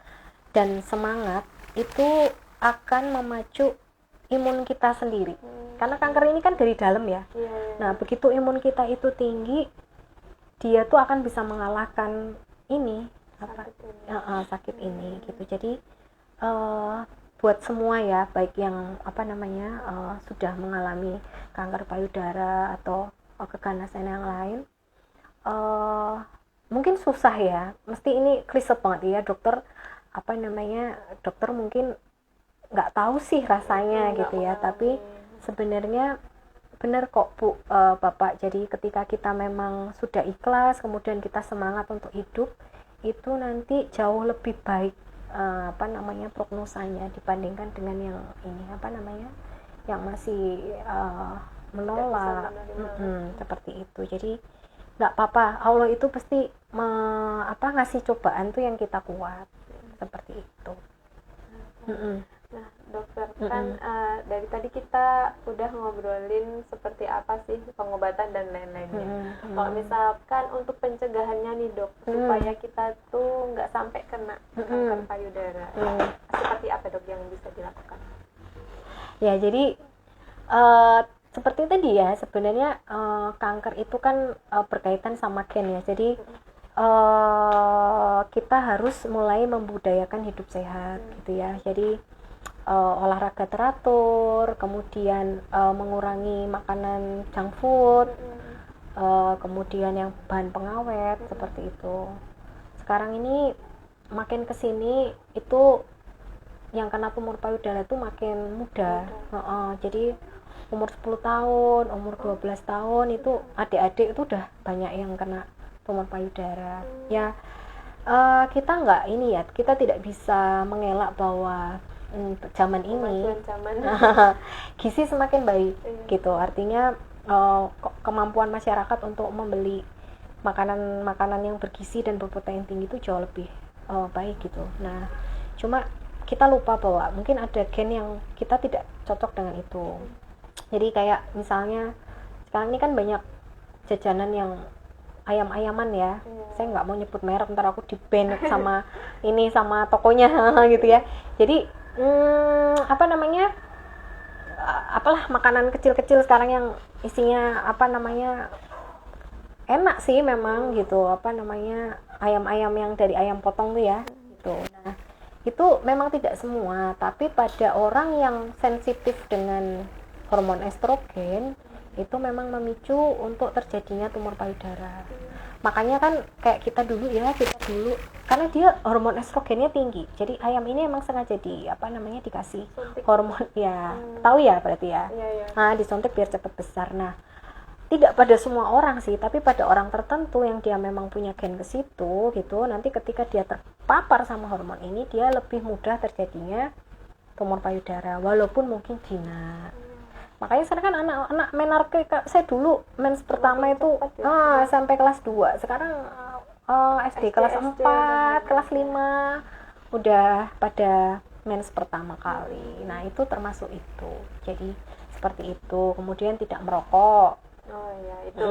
dan semangat, itu akan memacu imun kita sendiri. Karena kanker ini kan dari dalam ya. Nah, begitu imun kita itu tinggi, dia tuh akan bisa mengalahkan ini sakit ini gitu. Jadi buat semua ya, baik yang sudah mengalami kanker payudara atau keganasan yang lain, mungkin susah ya, mesti ini klise banget ya dokter, dokter mungkin nggak tahu sih rasanya gitu ya, tapi sebenarnya benar kok Bu, Bapak. Jadi ketika kita memang sudah ikhlas, kemudian kita semangat untuk hidup, itu nanti jauh lebih baik prognosanya dibandingkan dengan yang ini yang masih menolak seperti itu. Jadi nggak apa-apa, Allah itu pasti ngasih cobaan tuh yang kita kuat, seperti itu. Nah dokter, kan dari tadi kita udah ngobrolin seperti apa sih pengobatan dan lain-lainnya. Kalau misalkan untuk pencegahannya nih dok, supaya kita tuh nggak sampai kena kanker payudara, seperti apa dok yang bisa dilakukan? Ya jadi seperti tadi ya, sebenarnya kanker itu kan berkaitan sama gen ya. Jadi kita harus mulai membudayakan hidup sehat gitu ya. Jadi olahraga teratur, kemudian mengurangi makanan junk food, kemudian yang bahan pengawet seperti itu. Sekarang ini makin kesini itu yang kena tumor payudara itu makin muda. Jadi umur 10 tahun, umur 12 tahun itu adik-adik itu udah banyak yang kena tumor payudara. Ya kita kita tidak bisa mengelak bahwa zaman ini gizi semakin baik gitu. Artinya kemampuan masyarakat untuk membeli makanan yang bergizi dan berprotein tinggi itu jauh lebih baik gitu. Nah, cuma kita lupa bahwa mungkin ada gen yang kita tidak cocok dengan itu. Jadi kayak misalnya sekarang ini kan banyak jajanan yang ayam-ayaman ya. Saya nggak mau nyebut merek, ntar aku di-ban sama sama tokonya gitu ya. Jadi apalah makanan kecil-kecil sekarang yang isinya enak sih memang gitu, ayam-ayam yang dari ayam potong tuh ya gitu. Nah, itu memang tidak semua, tapi pada orang yang sensitif dengan hormon estrogen itu memang memicu untuk terjadinya tumor payudara. Makanya kan kayak kita dulu karena dia hormon estrogennya tinggi, jadi ayam ini emang sengaja dikasih suntik hormon ya. Tahu ya berarti ya. Nah, disuntik biar cepat besar. Nah, tidak pada semua orang sih, tapi pada orang tertentu yang dia memang punya gen ke situ gitu, nanti ketika dia terpapar sama hormon ini, dia lebih mudah terjadinya tumor payudara walaupun mungkin jinak. Makanya sekarang kan anak-anak menarke, saya dulu mens pertama itu sampai kelas 2, sekarang SD kelas 4, kelas 5 udah pada mens pertama kali. Nah, itu termasuk itu. Jadi seperti itu. Kemudian tidak merokok. Itu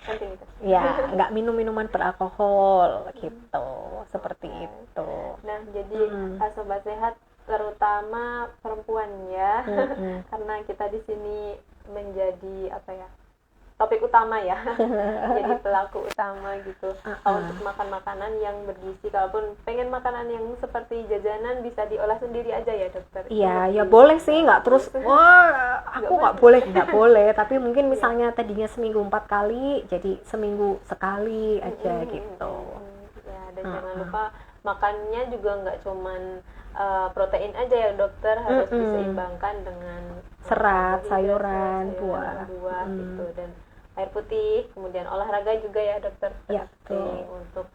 penting itu. Ya, nggak minum minuman beralkohol gitu, seperti itu. Nah, jadi sobat sehat, terutama perempuan ya, karena kita di sini menjadi topik utama ya, jadi pelaku utama gitu. Untuk makan makanan yang bergizi, kalaupun pengen makanan yang seperti jajanan bisa diolah sendiri aja ya dokter. Iya, ya boleh sih, nggak terus aku nggak boleh, tapi mungkin misalnya tadinya seminggu 4 kali, jadi seminggu sekali aja gitu. Ya, dan jangan lupa makannya juga nggak cuman protein aja ya dokter, harus diseimbangkan dengan serat, sayuran, buah gitu, dan air putih, kemudian olahraga juga ya dokter, penting untuk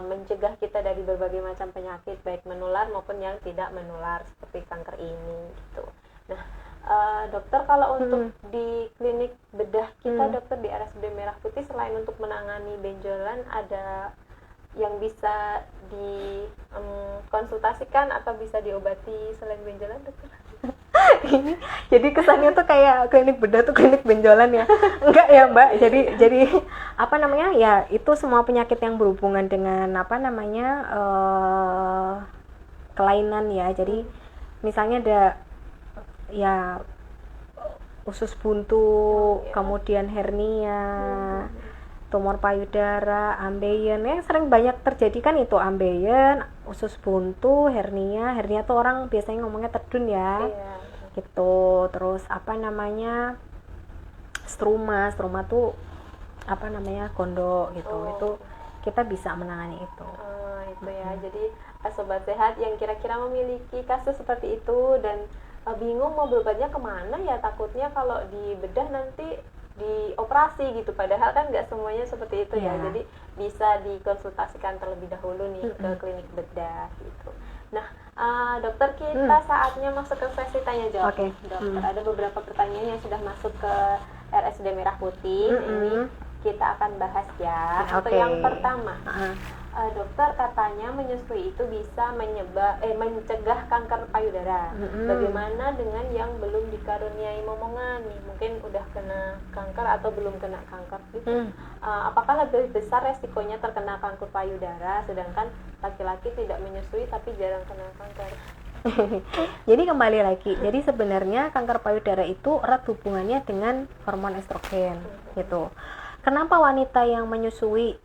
mencegah kita dari berbagai macam penyakit baik menular maupun yang tidak menular seperti kanker ini gitu. Nah dokter, kalau untuk di klinik bedah kita dokter di RSUD Merah Putih, selain untuk menangani benjolan, ada yang bisa dikonsultasikan atau bisa diobati selain benjolan dokter? Jadi kesannya tuh kayak klinik bedah tuh klinik benjolan ya. Enggak ya Mbak, jadi apa namanya ya, itu semua penyakit yang berhubungan dengan apa namanya kelainan ya. Jadi misalnya ada ya usus buntu, kemudian hernia, tumor payudara, ambeien, yang sering banyak terjadi kan itu ambeien, usus buntu, hernia tuh orang biasanya ngomongnya tedun ya, gitu. Terus apa namanya struma tuh apa namanya gondok gitu, itu kita bisa menangani itu. Itu ya, jadi sobat sehat yang kira-kira memiliki kasus seperti itu dan bingung mau berobatnya kemana ya, takutnya kalau di bedah nanti dioperasi gitu, padahal kan nggak semuanya seperti itu ya. Jadi bisa dikonsultasikan terlebih dahulu nih ke klinik bedah gitu. Nah dokter, kita saatnya masuk ke sesi tanya jawab. Dokter, ada beberapa pertanyaan yang sudah masuk ke RSUD Merah Putih. Ini kita akan bahas ya. Untuk yang pertama, dokter, katanya menyusui itu bisa mencegah kanker payudara. Bagaimana dengan yang belum dikaruniai momongan nih? Mungkin udah kena kanker atau belum kena kanker gitu. Apakah lebih besar resikonya terkena kanker payudara, sedangkan laki-laki tidak menyusui tapi jarang kena kanker? Jadi kembali lagi, jadi sebenarnya kanker payudara itu erat hubungannya dengan hormon estrogen gitu. Kenapa wanita yang menyusui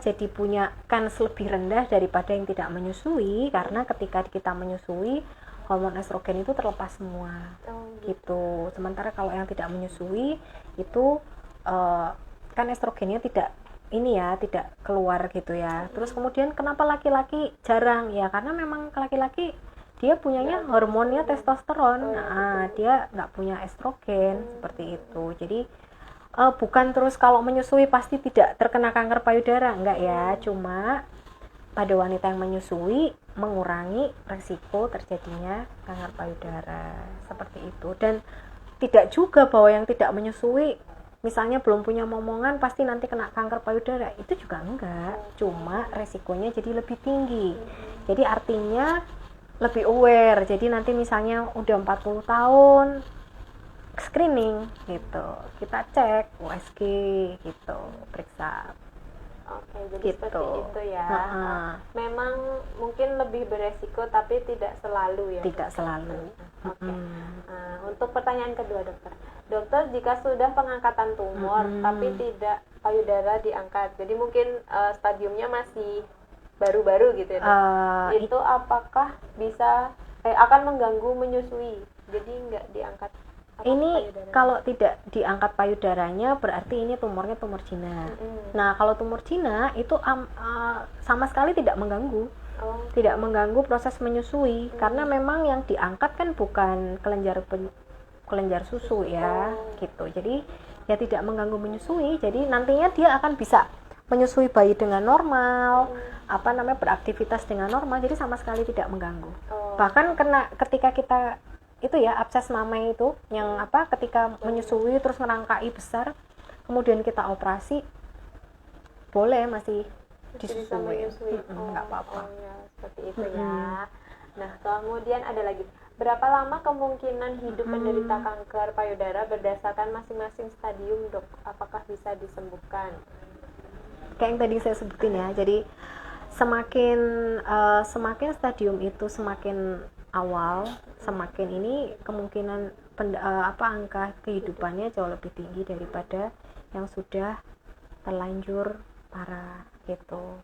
jadi punya kans lebih rendah daripada yang tidak menyusui? Karena ketika kita menyusui, hormon estrogen itu terlepas semua, gitu. Sementara kalau yang tidak menyusui itu kan estrogennya tidak keluar gitu ya. Terus kemudian kenapa laki-laki jarang? Ya karena memang laki-laki dia punyanya hormonnya testosteron, dia nggak punya estrogen seperti itu. Jadi bukan terus kalau menyusui pasti tidak terkena kanker payudara, enggak ya. Cuma pada wanita yang menyusui mengurangi resiko terjadinya kanker payudara seperti itu. Dan tidak juga bahwa yang tidak menyusui misalnya belum punya momongan pasti nanti kena kanker payudara, itu juga enggak. Cuma resikonya jadi lebih tinggi. Jadi artinya lebih aware. Jadi nanti misalnya udah 40 tahun screening gitu, kita cek USG gitu, periksa. Jadi gitu. Seperti itu ya. Memang mungkin lebih beresiko tapi tidak selalu ya. Tidak selalu. Untuk pertanyaan kedua, dokter, jika sudah pengangkatan tumor tapi tidak payudara diangkat, jadi mungkin stadiumnya masih baru-baru gitu ya, itu apakah bisa akan mengganggu menyusui? Jadi nggak diangkat. Ini kalau tidak diangkat payudaranya berarti ini tumornya tumor jinak. Nah kalau tumor jinak itu sama sekali tidak mengganggu, tidak mengganggu proses menyusui, karena memang yang diangkat kan bukan kelenjar susu ya, gitu. Jadi ya tidak mengganggu menyusui. Jadi nantinya dia akan bisa menyusui bayi dengan normal, beraktivitas dengan normal. Jadi sama sekali tidak mengganggu. Bahkan ketika kita itu ya abses mama itu yang ketika menyusui terus ngerangkai besar, kemudian kita operasi, boleh masih disusui, nggak apa-apa. Seperti itu ya. Nah kemudian ada lagi, berapa lama kemungkinan hidup penderita kanker payudara berdasarkan masing-masing stadium, dok? Apakah bisa disembuhkan? Kayak yang tadi saya sebutin ya, jadi semakin stadium itu semakin awal, semakin ini kemungkinan angka kehidupannya jauh lebih tinggi daripada yang sudah terlanjur parah gitu.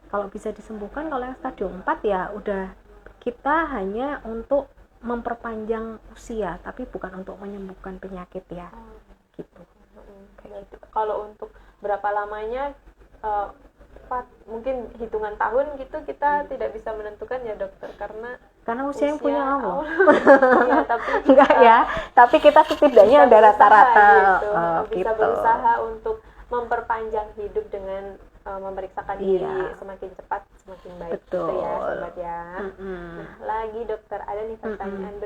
Kalau bisa disembuhkan, kalau yang stadium 4 ya udah, kita hanya untuk memperpanjang usia tapi bukan untuk menyembuhkan penyakit ya, gitu. Kalau untuk berapa lamanya, mungkin hitungan tahun gitu kita tidak bisa menentukan ya dokter, karena usia yang punya Allah. Ya, tapi enggak ya, tapi kita setidaknya ada rata-rata bisa berusaha untuk memperpanjang hidup dengan memeriksakan diri semakin cepat semakin baik. Betul. Gitu ya sobat ya. Nah lagi dokter, ada nih pertanyaan,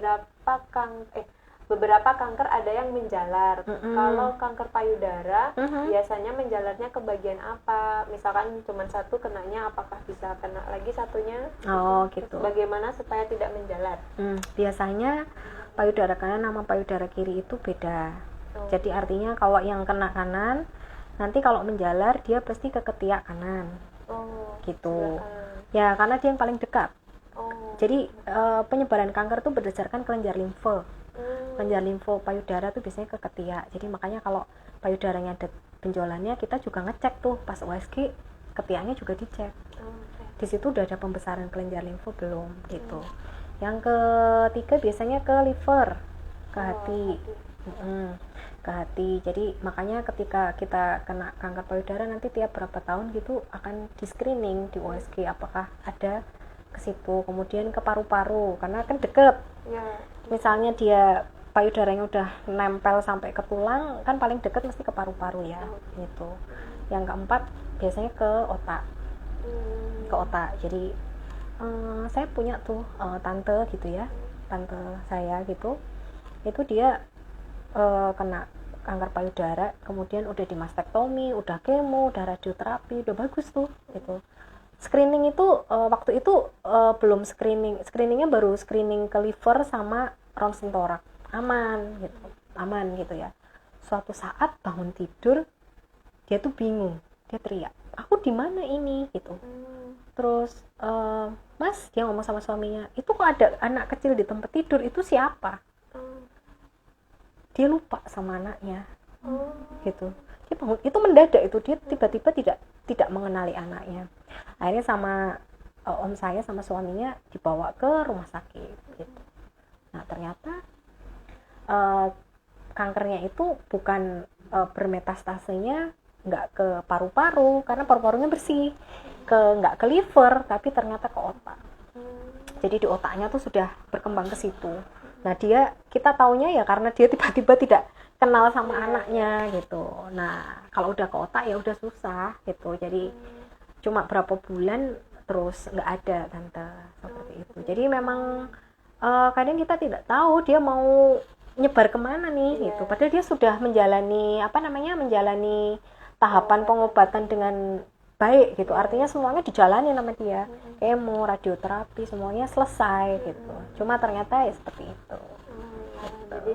beberapa kanker ada yang menjalar. Kalau kanker payudara biasanya menjalarnya ke bagian apa? Misalkan cuma satu kenanya, apakah bisa kena lagi satunya? Gitu. Bagaimana supaya tidak menjalar? Biasanya payudara kanan sama payudara kiri itu beda. Jadi artinya kalau yang kena kanan, nanti kalau menjalar dia pasti ke ketiak kanan. Gitu. Ya, karena dia yang paling dekat. Jadi penyebaran kanker itu berdasarkan kelenjar limfe. Kelenjar limfe payudara tuh biasanya ke ketiak. Jadi makanya kalau payudaranya ada benjolannya, kita juga ngecek tuh pas USG, ketiaknya juga dicek. Di situ udah ada pembesaran kelenjar limfe belum gitu. Yang ketiga biasanya ke liver, ke hati. Ke hati. Jadi makanya ketika kita kena kanker payudara nanti tiap berapa tahun gitu akan di screening di USG apakah ada ke situ. Kemudian ke paru-paru karena kan deket. Misalnya dia payudaranya udah nempel sampai ke tulang, kan paling deket mesti ke paru-paru ya, gitu. Yang keempat biasanya ke otak. Ke otak. Jadi saya punya tuh tante gitu ya, tante saya gitu. Itu dia kena kanker payudara, kemudian udah di mastektomi, udah kemo, udah radioterapi, udah bagus tuh gitu. Screening itu waktu itu belum screeningnya baru screening ke liver sama ronsen torak, aman gitu ya. Suatu saat bangun tidur dia tuh bingung, dia teriak, aku di mana ini gitu. Terus mas, dia ngomong sama suaminya, itu kok ada anak kecil di tempat tidur, itu siapa? Dia lupa sama anaknya. Gitu. Dia bangun, itu mendadak, itu dia tiba-tiba tidak mengenali anaknya. Akhirnya sama om saya sama suaminya dibawa ke rumah sakit gitu. Nah ternyata kankernya itu bukan bermetastasenya nggak ke paru-paru karena paru-parunya bersih, nggak ke liver, tapi ternyata ke otak. Jadi di otaknya tuh sudah berkembang ke situ. Nah kita taunya ya karena dia tiba-tiba tidak kenal sama anaknya gitu. Nah kalau udah ke otak ya udah susah gitu. Jadi cuma berapa bulan terus nggak ada tante, seperti itu. Jadi memang kadang kita tidak tahu dia mau nyebar kemana nih gitu. Padahal dia sudah menjalani menjalani tahapan pengobatan dengan baik gitu. Artinya semuanya dijalani sama dia, kemo, radioterapi, semuanya selesai gitu. Cuma ternyata ya seperti itu. Jadi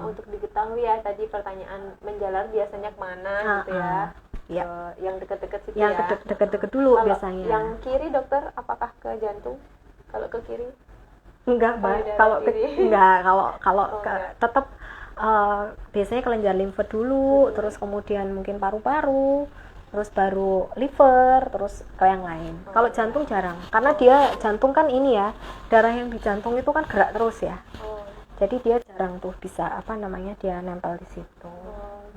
untuk diketahui ya, tadi pertanyaan menjalar biasanya kemana gitu ya. Yang dekat-dekat situ yang ya. dekat-dekat dulu kalau biasanya. Yang kiri dokter, apakah ke jantung? Kalau ke kiri? Enggak, Mbak. Kalau tetap biasanya kelenjar limfe dulu, terus kemudian mungkin paru-paru, terus baru liver, terus ke yang lain. Kalau jantung jarang, karena dia jantung kan ini ya, darah yang di jantung itu kan gerak terus ya. Jadi dia jarang tuh bisa dia nempel di situ.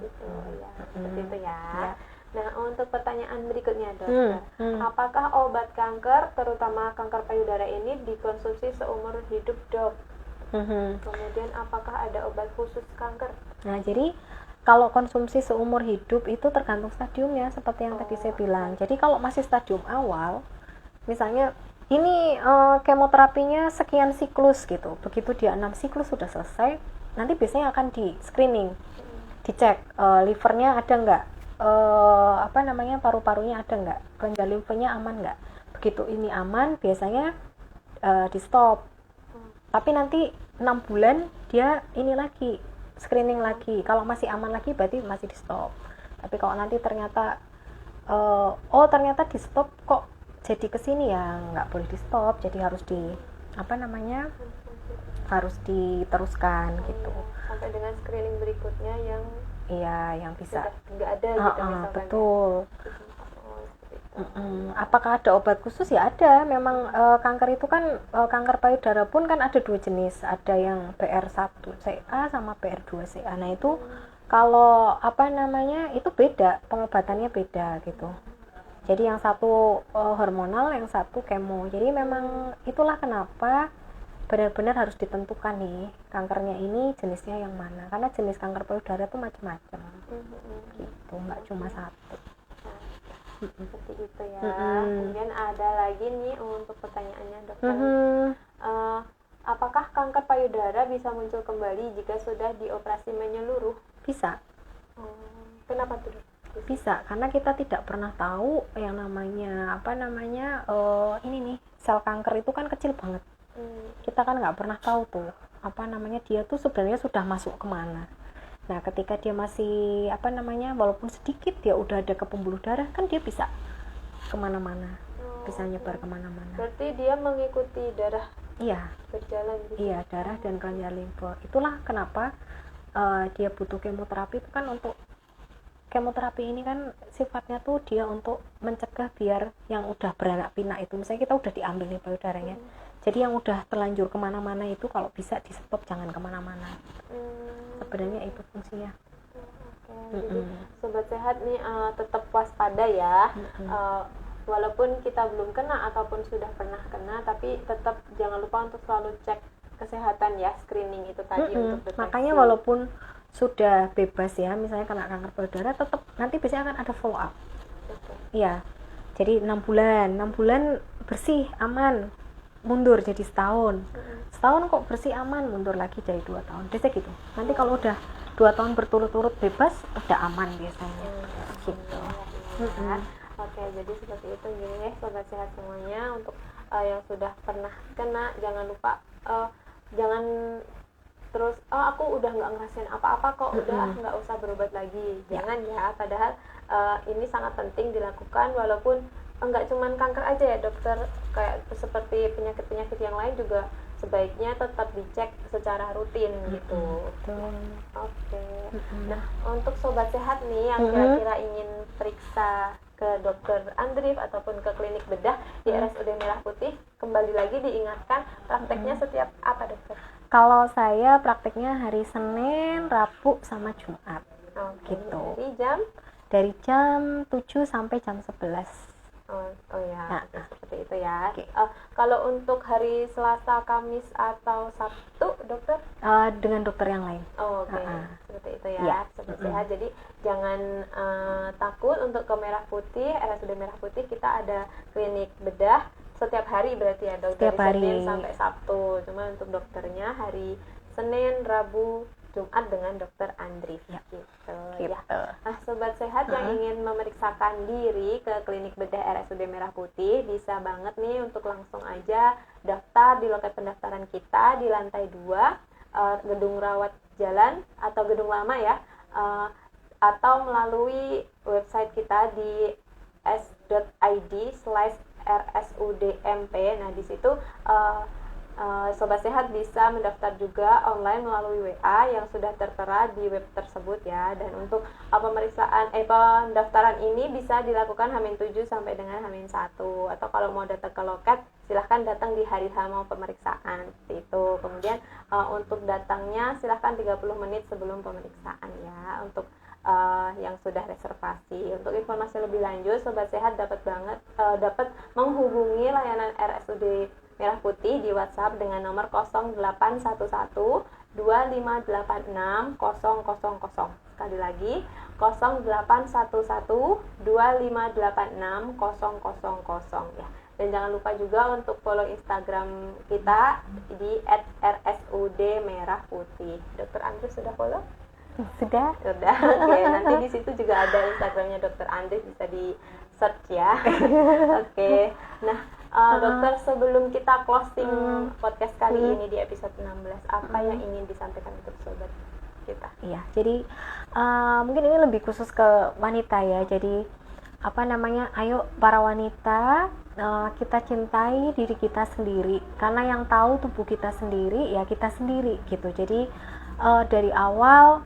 Gitu ya. Seperti itu ya. Nah, untuk pertanyaan berikutnya dokter, apakah obat kanker, terutama kanker payudara ini dikonsumsi seumur hidup dok? Kemudian apakah ada obat khusus kanker? Nah, jadi kalau konsumsi seumur hidup itu tergantung stadiumnya, seperti yang tadi saya bilang. Jadi kalau masih stadium awal, misalnya ini kemoterapinya sekian siklus gitu, begitu dia 6 siklus sudah selesai, nanti biasanya akan di screening, dicek livernya ada nggak, paru-parunya ada nggak, kelenjar limfenya aman nggak. Begitu ini aman, biasanya di stop. Tapi nanti 6 bulan dia ini lagi screening lagi. Kalau masih aman lagi berarti masih di stop. Tapi kalau nanti ternyata ternyata di stop kok jadi kesini, ya nggak boleh di stop. Jadi harus harus diteruskan gitu. Sampai dengan screening berikutnya yang bisa nggak ada gitu misalkan. Betul. Apakah ada obat khusus? Ya ada. Memang kanker itu kan kanker payudara pun kan ada 2 jenis. Ada yang BR1CA sama BR2CA. Nah itu kalau itu beda, pengobatannya beda gitu. Jadi yang satu hormonal, yang satu kemo. Jadi memang itulah kenapa benar-benar harus ditentukan nih kankernya ini jenisnya yang mana, karena jenis kanker payudara itu macam-macam gitu, nggak cuma satu. Seperti itu ya. Kemudian ada lagi nih untuk pertanyaannya dokter, apakah kanker payudara bisa muncul kembali jika sudah dioperasi menyeluruh? Bisa. Kenapa tuh? Bisa, karena kita tidak pernah tahu yang namanya ini nih, sel kanker itu kan kecil banget. Kita kan nggak pernah tahu tuh dia tuh sebenarnya sudah masuk kemana. Nah ketika dia masih walaupun sedikit dia udah ada ke pembuluh darah, kan dia bisa kemana-mana, bisa nyebar kemana-mana. Berarti dia mengikuti darah. Iya, berjalan gitu. Iya, darah dan kelenjar limfe. Itulah kenapa dia butuh kemoterapi. Itu kan untuk kemoterapi ini kan sifatnya tuh dia untuk mencegah biar yang udah beranak pinak itu, misalnya kita udah diambil nih payudaranya, jadi yang udah terlanjur kemana-mana itu kalau bisa di stop, jangan kemana-mana. Sebenarnya itu fungsinya. Jadi sobat sehat nih tetap waspada ya. Walaupun kita belum kena ataupun sudah pernah kena, tapi tetap jangan lupa untuk selalu cek kesehatan ya, screening itu tadi untuk deteksi. Makanya walaupun sudah bebas ya, misalnya kena kanker payudara, tetap nanti biasanya akan ada follow up. Iya. Jadi 6 bulan bersih aman, mundur jadi setahun. Setahun kok bersih aman, mundur lagi jadi 2 tahun. Biasanya gitu. Nanti kalau udah 2 tahun berturut-turut bebas, udah aman biasanya. Gitu. Oke, jadi seperti itu gini ya sobat sehat semuanya. Untuk yang sudah pernah kena, jangan lupa jangan terus aku udah nggak ngerasain apa-apa kok, udah nggak usah berobat lagi. Jangan ya, padahal ini sangat penting dilakukan. Walaupun nggak cuman kanker aja ya dokter, kayak seperti penyakit-penyakit yang lain juga sebaiknya tetap dicek secara rutin gitu. Oke. Nah, untuk sobat sehat nih yang kira-kira ingin periksa ke dokter Andrif ataupun ke klinik bedah di RSUD Merah Putih, kembali lagi diingatkan prakteknya setiap apa dokter? Kalau saya prakteknya hari Senin, Rabu, sama Jumat. Gitu. Dari jam 7 sampai jam 11. Oh ya, seperti itu ya. Kalau untuk hari Selasa, Kamis atau Sabtu, dokter? Dengan dokter yang lain. Seperti itu ya. Sobat sehat. Jadi jangan takut untuk ke Merah Putih, RSUD Merah Putih kita ada klinik bedah setiap hari berarti ya dok, setiap dari hari. Senin sampai Sabtu. Cuma untuk dokternya hari Senin, Rabu, Jumat dengan dokter Andrif gitu. Ya. Nah, sobat sehat yang ingin memeriksakan diri ke klinik bedah RSUD Merah Putih bisa banget nih untuk langsung aja daftar di loket pendaftaran kita di lantai 2 gedung rawat jalan atau gedung lama ya, atau melalui website kita di s.id/rsudmp. Nah, di situ sobat sehat bisa mendaftar juga online melalui WA yang sudah tertera di web tersebut ya. Dan untuk pendaftaran ini bisa dilakukan H-7 sampai dengan H-1, atau kalau mau datang ke loket silahkan datang di hari H mau pemeriksaan seperti itu. Kemudian untuk datangnya silahkan 30 menit sebelum pemeriksaan ya, untuk yang sudah reservasi. Untuk informasi lebih lanjut sobat sehat dapat menghubungi layanan RSUD Merah Putih di WhatsApp dengan nomor 0811 2586 000. Sekali lagi 0811 2586 000 ya. Dan jangan lupa juga untuk follow Instagram kita di @rsud-merah-putih. Dokter Andri sudah follow? Sudah. Oke, nanti di situ juga ada Instagramnya dokter Andri, bisa di search ya. Oke. Nah, dokter, sebelum kita closing podcast kali ini di episode 16, apa yang ingin disampaikan untuk sobat kita? Iya, jadi mungkin ini lebih khusus ke wanita ya. Jadi ayo para wanita, kita cintai diri kita sendiri, karena yang tahu tubuh kita sendiri ya kita sendiri gitu. Jadi dari awal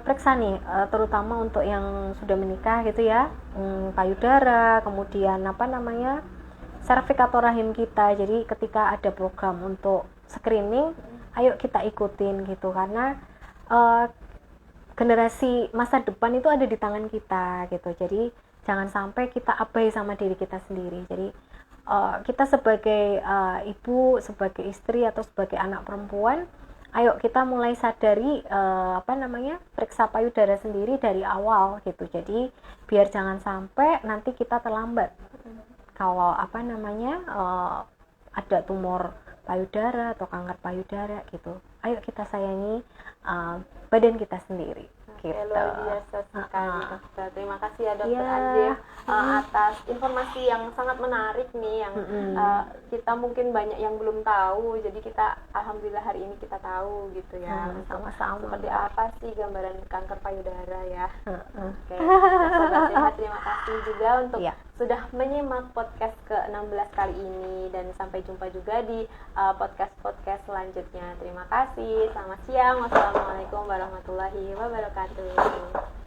periksa nih, terutama untuk yang sudah menikah gitu ya, payudara, kemudian serviks atau rahim kita. Jadi ketika ada program untuk screening, ayo kita ikutin gitu, karena generasi masa depan itu ada di tangan kita gitu. Jadi jangan sampai kita abai sama diri kita sendiri. Jadi kita sebagai ibu, sebagai istri atau sebagai anak perempuan, ayo kita mulai sadari periksa payudara sendiri dari awal gitu. Jadi biar jangan sampai nanti kita terlambat kalau ada tumor payudara atau kanker payudara gitu. Ayo kita sayangi badan kita sendiri. Gitu. Luar biasa sekali dokter. Terima kasih ya dokter Andri atas informasi yang sangat menarik nih yang kita mungkin banyak yang belum tahu. Jadi kita alhamdulillah hari ini kita tahu gitu ya. Sama-sama. Seperti apa sih gambaran kanker payudara ya. Oke. Nah, Sobat Sehat, terima kasih juga untuk sudah menyimak podcast ke-16 kali ini dan sampai jumpa juga di podcast-podcast selanjutnya. Terima kasih. Selamat siang. Wassalamualaikum warahmatullahi wabarakatuh.